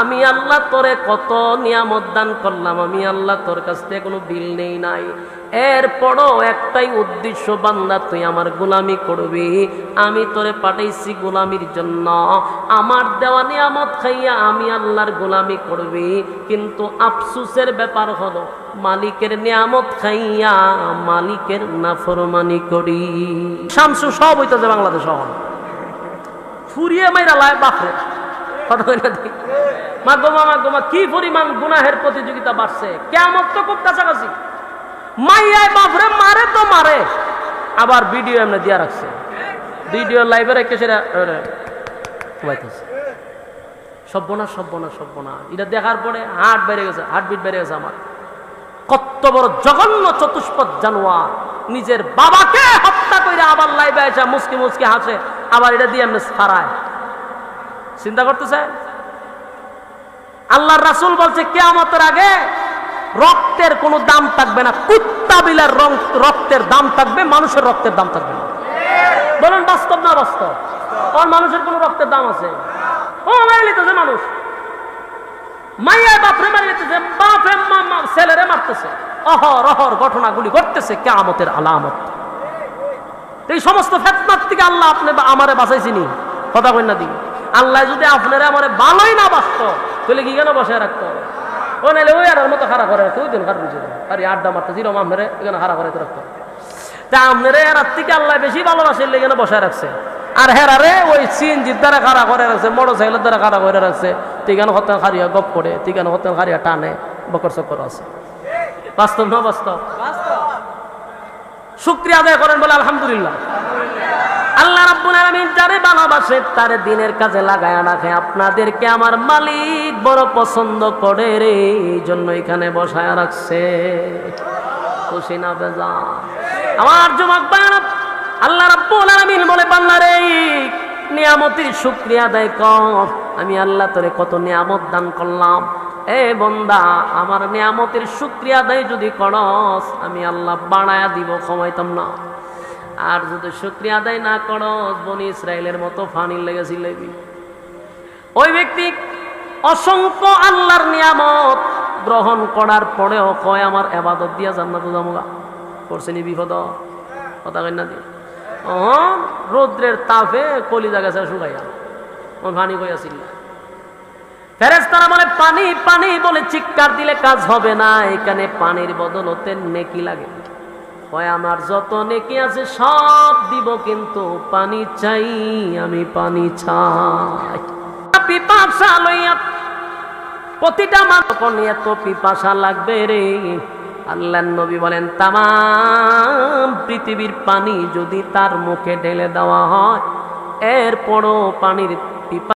আমি আল্লাহ তোরে কত নিয়ামত দান করলাম, আমি আল্লাহ তোর কাছ থেকে কোনো বিল নেই নাই। এরপরও একটাই উদ্দেশ্য, বান্দা তুই আমার গোলামি করবি। আমি তোরে পাঠাইছি গোলামির জন্য, আমার দেওয়া নিয়ামত খাইয়া আমি আল্লাহর গোলামি করবি। কিন্তু আফসোসের ব্যাপার হলো, মালিকের নিয়ামত খাইয়া মালিকের নাফরমানি করি। শামসু সব হইতেছে বাংলাদেশ শহর ফুরিয়ে মাইরা লাই বাপরে, কথা কই না দি মা গোমা কি পরিমাণ গুনাহের প্রতিযোগিতা বাড়ছে। কিয়ামত তো খুব কাছাকাছি। মাইয়ায় বাপরে মারে তো মারে, আবার ভিডিও এমনি দিয়া রাখছে, ভিডিও লাইভে রেখে সেটা সব্যনা সব্যনা সব্যনা। এটা দেখার পরে হার্টবিট বেড়ে গেছে আমার। কত বড় জঘন্য চতুষ্পদ জানোয়ার, নিজের বাবাকে হত্যা করে আবার লাইভে এসে মুসকি মুসকি হাসে, আবার এটা দিয়ে এমনি ছাড়ায়। চিন্তা করতেছে? আল্লাহর রাসূল বলছে কিয়ামতের আগে রক্তের কোনো দাম থাকবে না, কুত্তা বিলার রক্তের দাম থাকবে, মানুষের রক্তের দাম থাকবে না। বলেন বাস্তব না বাস্তব? আর মানুষের কোনো রক্তের দাম আছে? ও মারি লিতেছে মানুষ, মাইয়া বাপরে মারি লিতেছে, বাপে ছেলেরে মারতেছে, অহর অহর ঘটনাগুলি ঘটতেছে কিয়ামতের আলামত। এই সমস্ত ফিতনার থেকে আল্লাহ আপনি আমারে বাঁচাইছিনি, কথা কই না দি। আল্লাহ যদি আপনারা আমারে ভালোই না বাঁচতো, তাহলে কি কেন বসায় রাখতো? ও নাইলে ওই আর মতো খারাপ করে রাখতো, ওই দিন খারাপ বুঝে আর আড্ডা মারতে জিরম আপনারে এখানে খারাপ করে রাখতো। তা আপনারা এর থেকে আল্লাহ বেশি ভালোবাসে এখানে বসায় রাখছে। আর হেরারে ওই সিএনজির দ্বারা খাড়া করে রাখছে, মোটর সাইকেলের দ্বারা খাড়া করে রাখছে। তিগানো হত্যা খারিয়া গপ করে, তিগানো হত্যা খারিয়া টানে, বকর চক্কর আছে। বাস্তব না বাস্তব? শুকরিয়া আদায় করেন বলে আলহামদুলিল্লাহ। আল্লাহ রাব্বুল আলামিন যারে ভালোবাসে তারে দিনের কাজে লাগায়া রাখে। আপনাদেরকে আমার মালিক বড় পছন্দ করে রে, এই জন্য এখানে বসায়া রাখছে। খুশি না বেজা? আমার যুবক ভাইরা, আল্লাহ রাব্বুল আলামিন বলে, বান্দা রে নিয়ামতের শুকরিয়া আদায় কর। আমি আল্লাহ তোরে কত নিয়ামত দান করলাম। এ বান্দা, আমার নিয়ামতের শুকরিয়া আদায় যদি করস, আমি আল্লাহ বাড়ায়া দিব, কমাইতাম না। আর যদি শুকরিয়া আদায় না করস, বনি ইসরাইলের মতো ফানি লেগেছিল। ওই ব্যক্তি অসংখ্য আল্লাহর নিয়ামত গ্রহণ করার পরেও কয় আমার ইবাদত দিয়া জান্নাতে যামুগা। করছেনি বিপদ, কথা কই না দি। রৌদ্রের তাপে কলিজা গেছে শুকাইয়া, ও ফানি কইয়াছিল। ফেরেশতারা বলে পানি পানি বলে চিৎকার দিলে কাজ হবে না, এখানে পানির বদলতে নেকি লাগে। হয় আমার যত নেকি আছে সব দিব, কিন্তু পানি চাই, আমি পানি চাই। পিপাসা লইয়া প্রতিটা মানুষ এত পিপাসা লাগবে রে। আল্লাহর নবী বলেন, তামাম পৃথিবীর পানি যদি তার মুখে ঢেলে দেওয়া হয়, এরপরও পানির পিপাসা